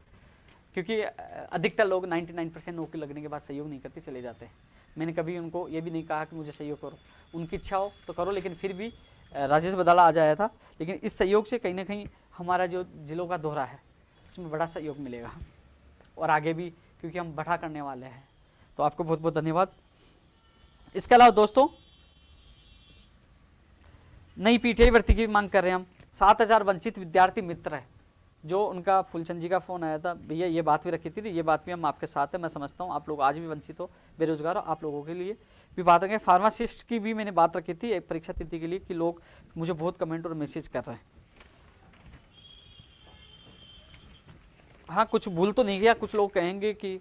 क्योंकि अधिकतर लोग 99% नौकरी लगने के बाद सहयोग नहीं करते, चले जाते हैं। मैंने कभी उनको ये भी नहीं कहा कि मुझे सहयोग करो, उनकी इच्छा हो तो करो, लेकिन फिर भी राजेश बदाला आ जाया था, लेकिन इस सहयोग से कहीं ना कहीं हमारा जो जिलों का दौरा है उसमें बड़ा सहयोग मिलेगा और आगे भी, क्योंकि हम बढ़ा करने वाले हैं। तो आपको बहुत बहुत धन्यवाद। इसके अलावा दोस्तों नई पीटीआई भर्ती की मांग कर रहे हैं हम। 7,000 वंचित विद्यार्थी मित्र है, जो उनका फुलचंद जी का फोन आया था, भैया ये बात भी रखी थी, ये बात भी हम आपके साथ है, मैं समझता हूँ आप लोग आज भी वंचित हो, बेरोजगार हो, आप लोगों के लिए भी बात रखें। फार्मासिस्ट की भी मैंने बात रखी थी एक परीक्षा तिथि के लिए, कि लोग मुझे बहुत कमेंट और मैसेज कर रहे हैं। हाँ कुछ भूल तो नहीं गया, कुछ लोग कहेंगे कि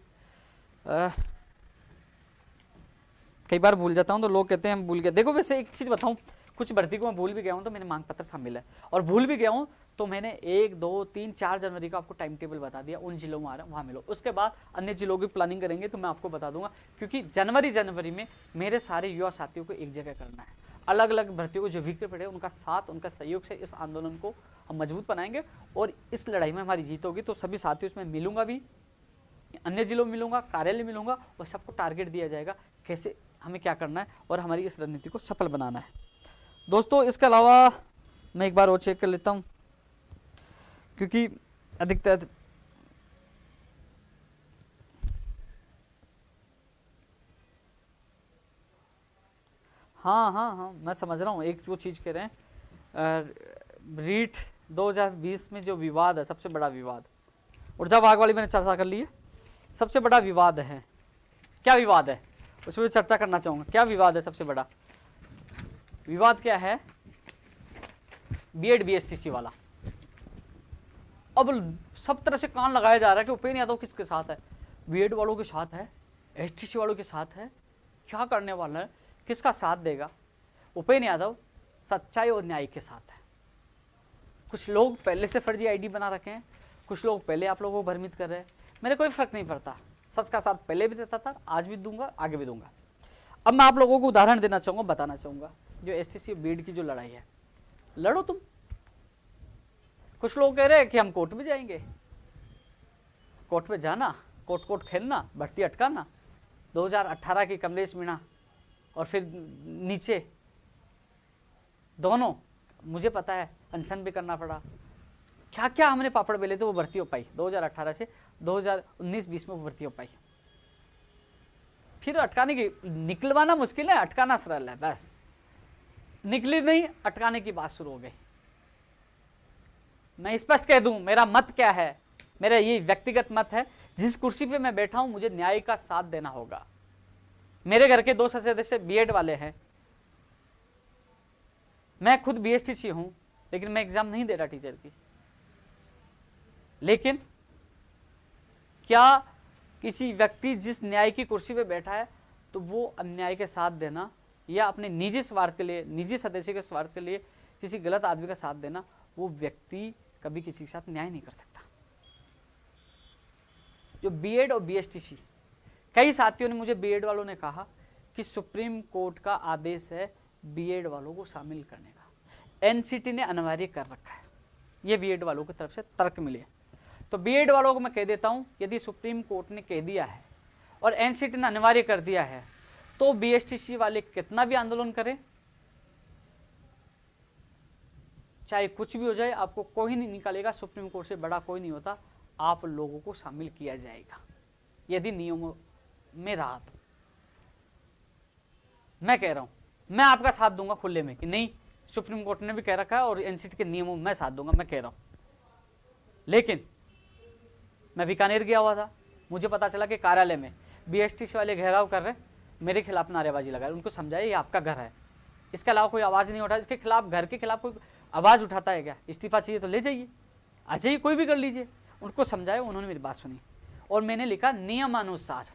कई बार भूल जाता हूँ तो लोग कहते हैं हम भूल गए। देखो वैसे एक चीज़ बताऊँ, कुछ भर्ती को मैं भूल भी गया हूँ तो मैंने मांग पत्र शामिल है, और भूल भी गया हूँ तो मैंने 1, 2, 3, 4 जनवरी को आपको टाइम टेबल बता दिया, उन जिलों में आ रहा है वहाँ मिलो। उसके बाद अन्य जिलों की प्लानिंग करेंगे तो मैं आपको बता दूंगा, क्योंकि जनवरी में मेरे सारे युवा साथियों को एक जगह करना है। अलग अलग भर्तियों को जो वीक पड़े उनका साथ, उनका सहयोग से इस आंदोलन को हम मजबूत बनाएंगे और इस लड़ाई में हमारी जीत होगी। तो सभी साथियों से मैं मिलूंगा भी, अन्य जिलों में मिलूंगा, कार्यालय मिलूंगा, और सबको टारगेट दिया जाएगा कैसे हमें क्या करना है और हमारी इस रणनीति को सफल बनाना है। दोस्तों इसके अलावा मैं एक बार और चेक कर लेता हूँ, क्योंकि अधिकतर हाँ मैं समझ रहा हूँ, एक वो चीज़ कह रहे हैं रीट 2020 में जो विवाद है, सबसे बड़ा विवाद, ऊर्जा विभाग वाली मैंने चर्चा कर ली है, सबसे बड़ा विवाद है। क्या विवाद है उसमें भी चर्चा करना चाहूँगा। क्या विवाद है? सबसे बड़ा विवाद क्या है? बीएड बीएसटीसी वाला। अब सब तरह से कान लगाया जा रहा है कि उपेंद्र यादव किसके साथ है, बीएड वालों के साथ है, एसटीसी वालों के साथ है, क्या करने वाला है, किसका साथ देगा? उपेंद्र यादव सच्चाई और न्याय के साथ है। कुछ लोग पहले से फर्जी आईडी बना रखे हैं, कुछ लोग पहले आप लोगों को भ्रमित कर रहे हैं, मेरे कोई फर्क नहीं पड़ता, सच का साथ पहले भी देता था, आज भी दूंगा, आगे भी दूंगा। अब मैं आप लोगों को उदाहरण देना चाहूंगा, बताना चाहूंगा, जो एसटीसी बीएड की जो लड़ाई है, लड़ो तुम। कुछ लोग कह रहे हैं कि हम कोर्ट में जाएंगे, कोर्ट में जाना, कोर्ट खेलना, भर्ती अटकाना। 2018 की कमलेश मीणा और फिर नीचे दोनों, मुझे पता है अनशन भी करना पड़ा, क्या क्या हमने पापड़ बेले थे, वो भर्ती हो पाई 2018 से 2019-20 में वो भर्ती हो पाई। फिर अटकाने की, निकलवाना मुश्किल है, अटकाना सरल है, बस निकली नहीं, अटकाने की बात शुरू हो गई। मैं स्पष्ट कह दूं मेरा मत क्या है, मेरा ये व्यक्तिगत मत है, जिस कुर्सी पे मैं बैठा हूं मुझे न्याय का साथ देना होगा। मेरे घर के 2 सदस्य बीएड वाले हैं, मैं खुद बीएसटीसी हूं, लेकिन मैं एग्जाम नहीं दे रहा टीचर की। लेकिन क्या किसी व्यक्ति जिस न्याय की कुर्सी पे बैठा है तो वो अन्याय के साथ देना या अपने निजी स्वार्थ के लिए, निजी सदस्य के स्वार्थ के लिए किसी गलत आदमी का साथ देना, वो व्यक्ति कभी किसी के साथ न्याय नहीं कर सकता। जो बीएड और बीएसटीसी, कई साथियों ने मुझे, बीएड वालों ने कहा कि सुप्रीम कोर्ट का आदेश है बीएड वालों को शामिल करने का, एनसीटी ने अनिवार्य कर रखा है, ये बीएड वालों की तरफ से तर्क मिले। तो बीएड वालों को मैं कह देता हूं, यदि सुप्रीम कोर्ट ने कह दिया है और एनसीटी ने अनिवार्य कर दिया है तो बीएसटीसी वाले कितना भी आंदोलन करें, चाहे कुछ भी हो जाए, आपको कोई नहीं निकालेगा, सुप्रीम कोर्ट से बड़ा कोई नहीं होता, आप लोगों को शामिल किया जाएगा यदि नियमों में रहा तो। मैं कह रहा हूं, मैं आपका साथ दूंगा खुले में कि नहीं, सुप्रीम कोर्ट ने भी कह रखा है और एनसीटी के नियमों में मैं साथ दूंगा, मैं कह रहा हूं। लेकिन मैं बीकानेर गया हुआ था, मुझे पता चला कि कार्यालय में बीएसटीसी वाले घेराव कर रहे, मेरे खिलाफ नारेबाजी लगा रहे, उनको समझाया ये आपका घर है, इसके अलावा कोई आवाज नहीं उठा, इसके खिलाफ, घर के खिलाफ कोई आवाज उठाता है क्या, इस्तीफा चाहिए तो ले जाइए, आ जाइए, कोई भी कर लीजिए। उनको समझाया, उन्होंने मेरी बात सुनी और मैंने लिखा नियमानुसार।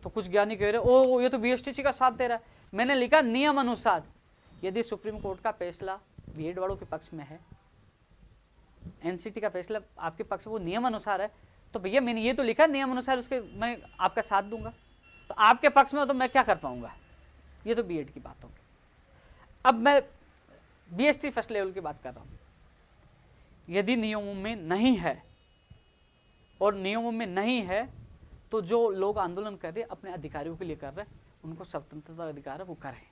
तो कुछ ज्ञानी कह रहे ओ ये तो बीएसटीसी का साथ दे रहा है, मैंने लिखा नियमानुसार। यदि सुप्रीम कोर्ट का फैसला बीएड वालों के पक्ष में है, एनसीटी का फैसला आपके पक्ष में, वो नियम अनुसार है, तो भैया मैंने ये तो लिखा नियम अनुसार, उसके मैं आपका साथ दूंगा। तो आपके पक्ष में हो तो मैं क्या कर पाऊंगा, ये तो बीएड की बात होगी। अब मैं बीएसटी फर्स्ट लेवल की बात कर रहा हूं। यदि नियमों में नहीं है, और नियमों में नहीं है तो जो लोग आंदोलन कर रहे अपने अधिकारियों के लिए कर रहे, उनको स्वतंत्रता अधिकार है, वो करें।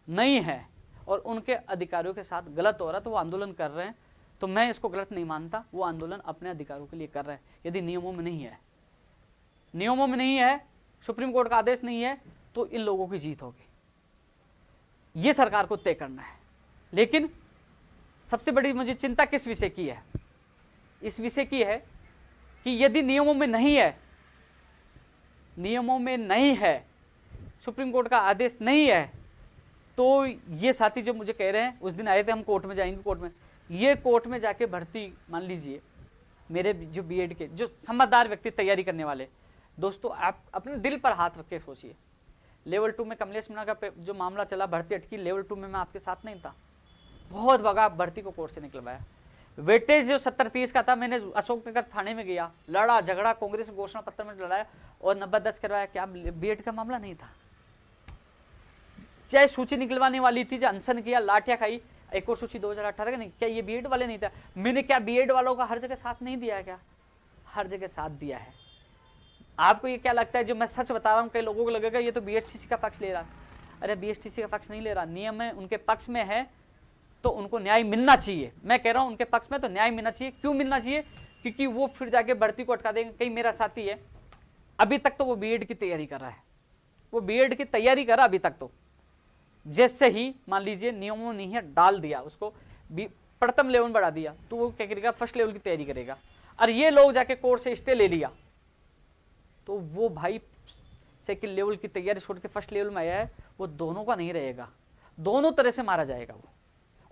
नहीं है और उनके अधिकारियों के साथ गलत हो रहा तो वो आंदोलन कर रहे हैं, तो मैं इसको गलत नहीं मानता, वो आंदोलन अपने अधिकारों के लिए कर रहे हैं। यदि नियमों में नहीं है, नियमों में नहीं है, सुप्रीम कोर्ट का आदेश नहीं है, तो इन लोगों की जीत होगी, ये सरकार को तय करना है। लेकिन सबसे बड़ी मुझे चिंता किस विषय की है, इस विषय की है कि यदि नियमों में नहीं है, नियमों में नहीं है, सुप्रीम कोर्ट का आदेश नहीं है, तो ये साथी जो मुझे कह रहे हैं, उस दिन आए थे हम कोर्ट में जाएंगे, कोर्ट में, ये कोर्ट में जाके भर्ती, मान लीजिए मेरे जो बीएड के जो समझदार व्यक्ति तैयारी करने वाले दोस्तों, आप अपने दिल पर हाथ रख के सोचिए। लेवल 2 में कमलेश मीणा का जो मामला चला, भर्ती अटकी, लेवल 2 में मैं आपके साथ नहीं था, बहुत भगा भर्ती को कोर्ट से निकलवाया। वेटेज जो 70-30 का था, मैंने अशोक नगर थाने में गया, लड़ा झगड़ा, कांग्रेस घोषणा पत्र में लड़ाया और 90-10 करवाया। क्या बीएड का मामला नहीं था? चाहे सूची निकलवाने वाली थी, जो अनशन किया, लाठियां खाई, एक और सूची 2018 का नहीं, क्या ये बीएड वाले नहीं था? मैंने क्या बीएड वालों का हर जगह साथ नहीं दिया? क्या हर जगह साथ दिया है? आपको ये क्या लगता है, जो मैं सच बता रहा हूँ, कई लोगों को लगेगा ये तो बीएसटीसी का पक्ष ले रहा। अरे बीएसटीसी का पक्ष नहीं ले रहा, नियम है उनके पक्ष में है तो उनको न्याय मिलना चाहिए। मैं कह रहा हूं उनके पक्ष में तो न्याय मिलना चाहिए। क्यों मिलना चाहिए? क्योंकि वो फिर जाके भर्ती को अटका देंगे। कई मेरा साथी है, अभी तक तो वो बीएड की तैयारी कर रहा है, वो बीएड की तैयारी कर रहा अभी तक, तो जैसे ही मान लीजिए नियमों नहीं है, डाल दिया उसको, प्रथम लेवल बढ़ा दिया, तो वो क्या करेगा, फर्स्ट लेवल की तैयारी करेगा। और ये लोग जाके कोर्ट से स्टे ले लिया, तो वो भाई सेकंड लेवल की तैयारी छोड़ के फर्स्ट लेवल में आया है, वो दोनों का नहीं रहेगा, दोनों तरह से मारा जाएगा वो,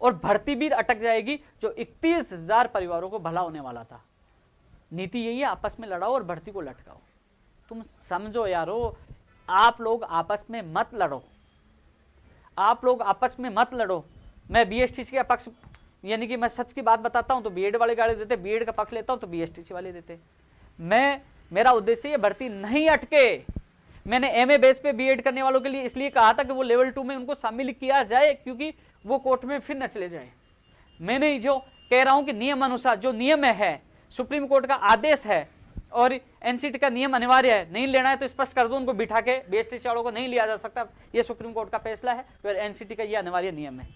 और भर्ती भी अटक जाएगी, जो 31,000 परिवारों को भला होने वाला था। नीति यही है, आपस में लड़ाओ और भर्ती को लटकाओ। तुम समझो यारो, आप लोग आपस में मत लड़ो, आप लोग आपस में मत लड़ो। मैं बीएसटीसी का पक्ष, यानी कि मैं सच की बात बताता हूं तो बीएड वाले गाली देते, बीएड का पक्ष लेता हूं तो बीएसटीसी वाले देते। मेरा उद्देश्य ये भर्ती नहीं अटके। मैंने एमए बेस पे बीएड करने वालों के लिए इसलिए कहा था कि वो लेवल 2 में उनको शामिल किया जाए, क्योंकि वो कोर्ट में फिर न चले जाए। मैंने जो कह रहा हूं कि नियम अनुसार, जो नियम है, सुप्रीम कोर्ट का आदेश है और एनसीटी का नियम अनिवार्य है, नहीं लेना है तो स्पष्ट कर दो उनको बिठा के, बीएसटीसी वालों को नहीं लिया जा सकता, ये सुप्रीम कोर्ट का फैसला है, फिर एनसीटी का ये अनिवार्य नियम है।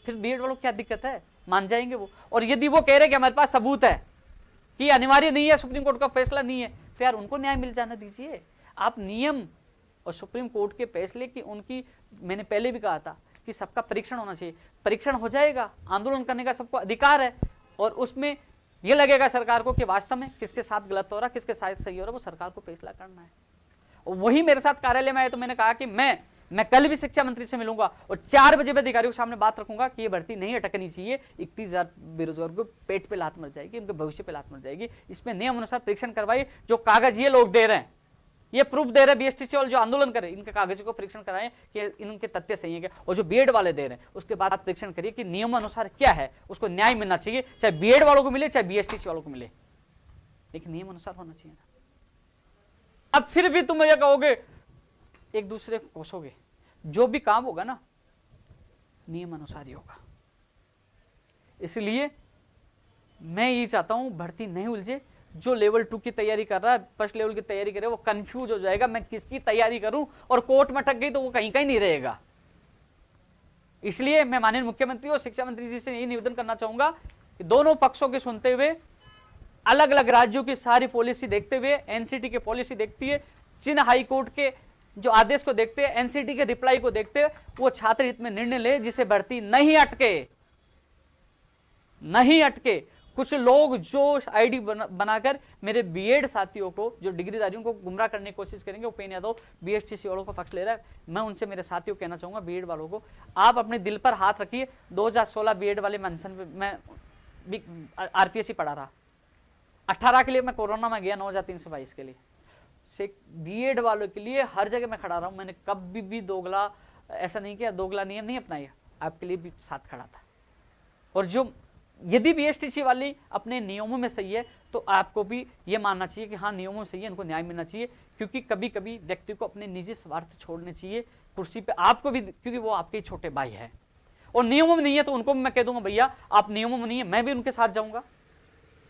फिर बीएड वालों को क्या दिक्कत है, मान जाएंगे वो। और यदि वो कह रहे कि हमारे पास सबूत है कि अनिवार्य नहीं है, सुप्रीम कोर्ट का फैसला नहीं है, तो यार उनको न्याय मिल जाना दीजिए। आप नियम और सुप्रीम कोर्ट के फैसले की उनकी, मैंने पहले भी कहा था कि सबका परीक्षण होना चाहिए, परीक्षण हो जाएगा, आंदोलन करने का सबको अधिकार है, और उसमें यह लगेगा सरकार को कि वास्तव में किसके साथ गलत हो रहा, किसके साथ सही हो रहा, वो सरकार को फैसला करना है। और वही मेरे साथ कार्यालय में आए तो मैंने कहा कि मैं कल भी शिक्षा मंत्री से मिलूंगा और 4 बजे मैं अधिकारियों के सामने बात रखूंगा कि ये भर्ती नहीं अटकनी चाहिए, 31,000 बेरोजगार को पेट पे लात मर जाएगी, उनके भविष्य पे लात मर जाएगी। इसमें नियम अनुसार परीक्षण करवाइए, जो कागज ये लोग दे रहे हैं, ये प्रूफ दे रहे हैं बीएसटीसी वाले जो आंदोलन करे, इनके कागजों को परीक्षण कराएं कि इनके तथ्य सही है क्या, और जो बीएड वाले दे रहे हैं उसके बाद आप परीक्षण करिए कि नियम अनुसार क्या है, उसको न्याय मिलना चाहिए, चाहे बीएड वालों को मिले चाहे बीएसटीसी वालों को मिले, लेकिन नियम अनुसार होना चाहिए ना। अब फिर भी तुम ये कहोगे, एक दूसरे को कोसोगे, जो भी काम होगा ना नियम अनुसार ही होगा। इसलिए मैं ये चाहता हूं भर्ती नहीं उलझे, जो लेवल 2 की तैयारी कर रहा है, फर्स्ट लेवल की तैयारी करे, वो कंफ्यूज हो जाएगा मैं किसकी तैयारी करूं, और कोर्ट में अटक गई तो वो कहीं कहीं नहीं रहेगा। इसलिए मैं माननीय मुख्यमंत्री और शिक्षा मंत्री जी से यही निवेदन करना चाहूंगा कि दोनों पक्षों के सुनते हुए, अलग अलग राज्यों की सारी पॉलिसी देखते हुए, एनसीटी की पॉलिसी देखती है, चीन हाई कोर्ट के जो आदेश को देखते हैं, एनसीटी के रिप्लाई को देखते हैं, वो छात्र हित में निर्णय ले जिसे भर्ती नहीं अटके। कुछ लोग जो आईडी बनाकर मेरे बीएड साथियों को, जो डिग्रीधारियों को गुमराह करने की कोशिश करेंगे, उपेंद्र यादव बीएसटीसी वालों का पक्ष ले रहा है। मैं उनसे, मेरे साथियों को कहना चाहूंगा, बीएड वालों को, आप अपने दिल पर हाथ रखिए। 2016 बीएड वाले मंथन में आरपीएससी पढ़ा रहा, 18 के लिए मैं कोरोना में गया, 9,322 के लिए, बीएड वालों के लिए हर जगह मैं खड़ा रहा हूं। मैंने कभी भी दोगला ऐसा नहीं किया, दोगला नियम नहीं अपनाया, आपके लिए भी साथ खड़ा था। और जो यदि बीएसटीसी वाली अपने नियमों में सही है तो आपको भी ये मानना चाहिए कि हाँ नियमों में सही है, इनको न्याय मिलना चाहिए, क्योंकि कभी कभी व्यक्ति को अपने निजी स्वार्थ छोड़ने चाहिए कुर्सी पे, आपको भी, क्योंकि वो आपके छोटे भाई है। और नियमों में नहीं है तो उनको भी मैं कह दूंगा भैया आप नियमों में नहीं है, मैं भी उनके साथ जाऊंगा।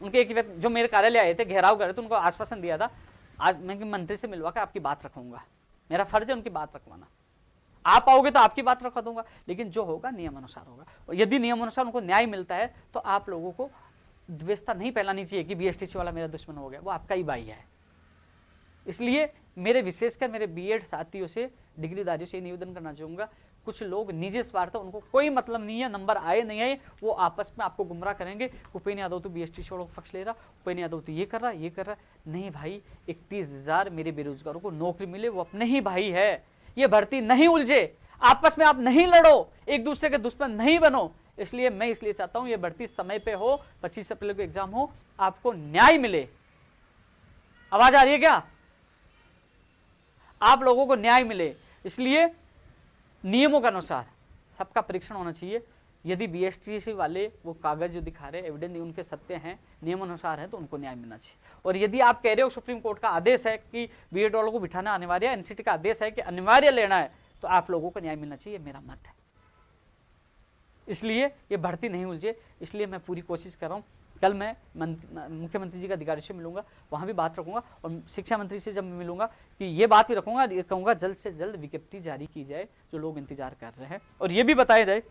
उनके एक व्यक्ति जो मेरे कार्यालय आए थे, घेराव कर रहे थे, उनको आश्वासन दिया था, आज मैं मंत्री से मिलवा कर आपकी बात रखूंगा, मेरा फर्ज है उनकी बात रखवाना। आप आओगे तो आपकी बात रखवा दूंगा, लेकिन जो होगा नियम अनुसार होगा। और यदि नियम अनुसार उनको न्याय मिलता है तो आप लोगों को द्वेषता नहीं फैलानी चाहिए कि बीएसटीसी वाला मेरा दुश्मन हो गया, वो आपका ही भाई है। इसलिए मेरे विशेषकर मेरे बीएड साथियों से, डिग्रीधारियों से निवेदन करना चाहूंगा, कुछ लोग निजी स्वार्थ, उनको कोई मतलब नहीं है नंबर आए नहीं आए, वो आपस में आपको गुमराह करेंगे। उपेंद्र यादव तो बीएसटीसी वालों को पक्ष ले रहा, उपेंद्र यादव तो ये कर रहा, नहीं भाई, 31,000 मेरे बेरोजगारों को नौकरी मिले, वो अपने ही भाई है। ये भर्ती नहीं उलझे, आपस में आप नहीं लड़ो, एक दूसरे के दुश्मन नहीं बनो। इसलिए मैं चाहता हूं ये भर्ती समय पे हो, 25 अप्रैल को एग्जाम हो, आपको न्याय मिले। आवाज आ रही है क्या? आप लोगों को न्याय मिले, इसलिए नियमों के अनुसार सबका परीक्षण होना चाहिए। यदि बीएसटीसी वाले वो कागज जो दिखा रहे, एविडेंस उनके सत्य हैं, नियम अनुसार है, तो उनको न्याय मिलना चाहिए। और यदि आप कह रहे हो सुप्रीम कोर्ट का आदेश है कि बीएड वालों को बिठाना अनिवार्य है, एनसीटी का आदेश है कि अनिवार्य लेना है, तो आप लोगों को न्याय मिलना चाहिए, मेरा मत है। इसलिए ये भर्ती नहीं उलझे, इसलिए मैं पूरी कोशिश कर रहा हूँ। कल मैं मुख्यमंत्री जी का अधिकारी से मिलूंगा, वहां भी बात रखूंगा, और शिक्षा मंत्री से जब मैं मिलूंगा कि ये बात भी रखूंगा, कहूंगा जल्द से जल्द विज्ञप्ति जारी की जाए, जो लोग इंतजार कर रहे हैं, और ये भी बताया जाए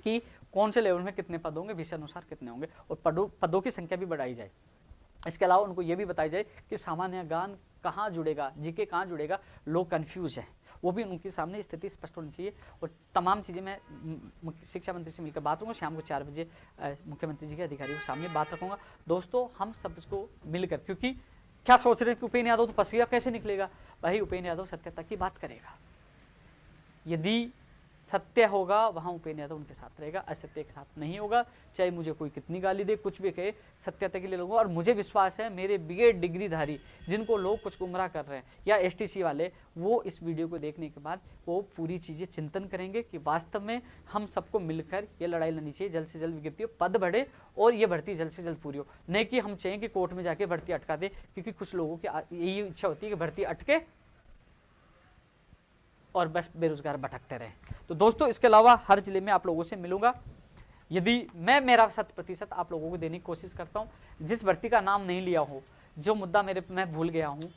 कि कौन से लेवल में कितने पद होंगे, विषय अनुसार कितने होंगे, और पदों की संख्या भी बढ़ाई जाए। इसके अलावा उनको ये भी बताया जाए कि सामान्य ज्ञान कहाँ जुड़ेगा, जीके कहाँ जुड़ेगा, लोग कंफ्यूज हैं, वो भी उनके सामने स्थिति स्पष्ट होनी चाहिए। और तमाम चीज़ें मैं शिक्षा मंत्री से मिलकर बात करूँगा, शाम को 4 बजे मुख्यमंत्री जी के अधिकारियों के सामने बात रखूँगा। दोस्तों, हम सबको मिलकर, क्योंकि क्या सोच रहे हैं कि उपेंद्र यादव तो फंस गया, कैसे निकलेगा? भाई उपेंद्र यादव सत्यता की बात करेगा, यदि सत्य होगा वहां उपेंद्र यादव उनके साथ रहेगा, असत्य के साथ नहीं होगा। चाहे मुझे कोई कितनी गाली दे, कुछ भी कहे, सत्यता के लिए लूंगा। और मुझे विश्वास है मेरे बीएड डिग्रीधारी जिनको लोग कुछ गुमराह कर रहे हैं, या एसटीसी वाले, वो इस वीडियो को देखने के बाद वो पूरी चीज़ें चिंतन करेंगे कि वास्तव में हम सबको मिलकर ये लड़ाई लड़नी चाहिए, जल्द से जल्द विज्ञप्ति हो, पद बढ़े और ये भर्ती जल्द से जल्द पूरी हो। नहीं कि हम चाहें कि कोर्ट में जाके भर्ती अटका दे, क्योंकि कुछ लोगों की यही इच्छा होती है कि भर्ती अटके और बस बेरोजगार भटकते रहे। तो दोस्तों, इसके अलावा हर जिले में आप लोगों से मिलूंगा। यदि मैं मेरा 100% आप लोगों को देने की कोशिश करता हूं, जिस भर्ती का नाम नहीं लिया हो, जो मुद्दा मैं भूल गया हूँ,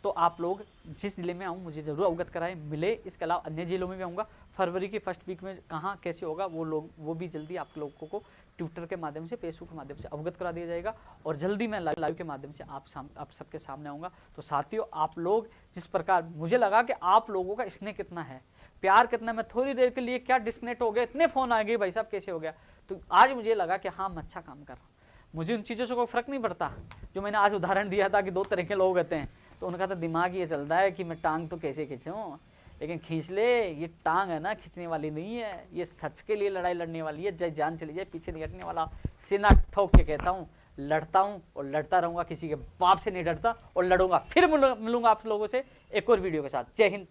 तो आप लोग जिस ज़िले में आऊँ मुझे ज़रूर अवगत कराएं, मिले। इसके अलावा अन्य ज़िलों में भी आऊँगा। फरवरी की फर्स्ट वीक में कहाँ कैसे होगा वो भी जल्दी आप लोगों को ट्विटर के माध्यम से, फेसबुक के माध्यम से अवगत करा दिया जाएगा, और जल्दी मैं लाइव के माध्यम से आप सबके सामने आऊँगा। तो साथियों, आप लोग जिस प्रकार, मुझे लगा कि आप लोगों का स्नेह कितना है, प्यार कितना, मैं थोड़ी देर के लिए क्या डिस्कनेक्ट हो गया, इतने फ़ोन आ गए भाई साहब कैसे हो गया, तो आज मुझे लगा कि हाँ मैं अच्छा काम कर रहा हूँ। मुझे उन चीज़ों से कोई फ़र्क नहीं पड़ता। जो मैंने आज उदाहरण दिया था कि 2 तरह के लोग होते हैं, तो उनका तो दिमाग ये चलता है कि मैं टांग तो कैसे खींचूं, लेकिन खींच ले, ये टांग है ना खींचने वाली नहीं है, ये सच के लिए लड़ाई लड़ने वाली है, चाहे जान चली जाए पीछे नहीं हटने वाला। सीना ठोक के कहता हूँ, लड़ता हूँ और लड़ता रहूंगा, किसी के बाप से नहीं डरता, और लड़ूंगा। फिर मिलूंगा आप लोगों से एक और वीडियो के साथ। जय हिंद।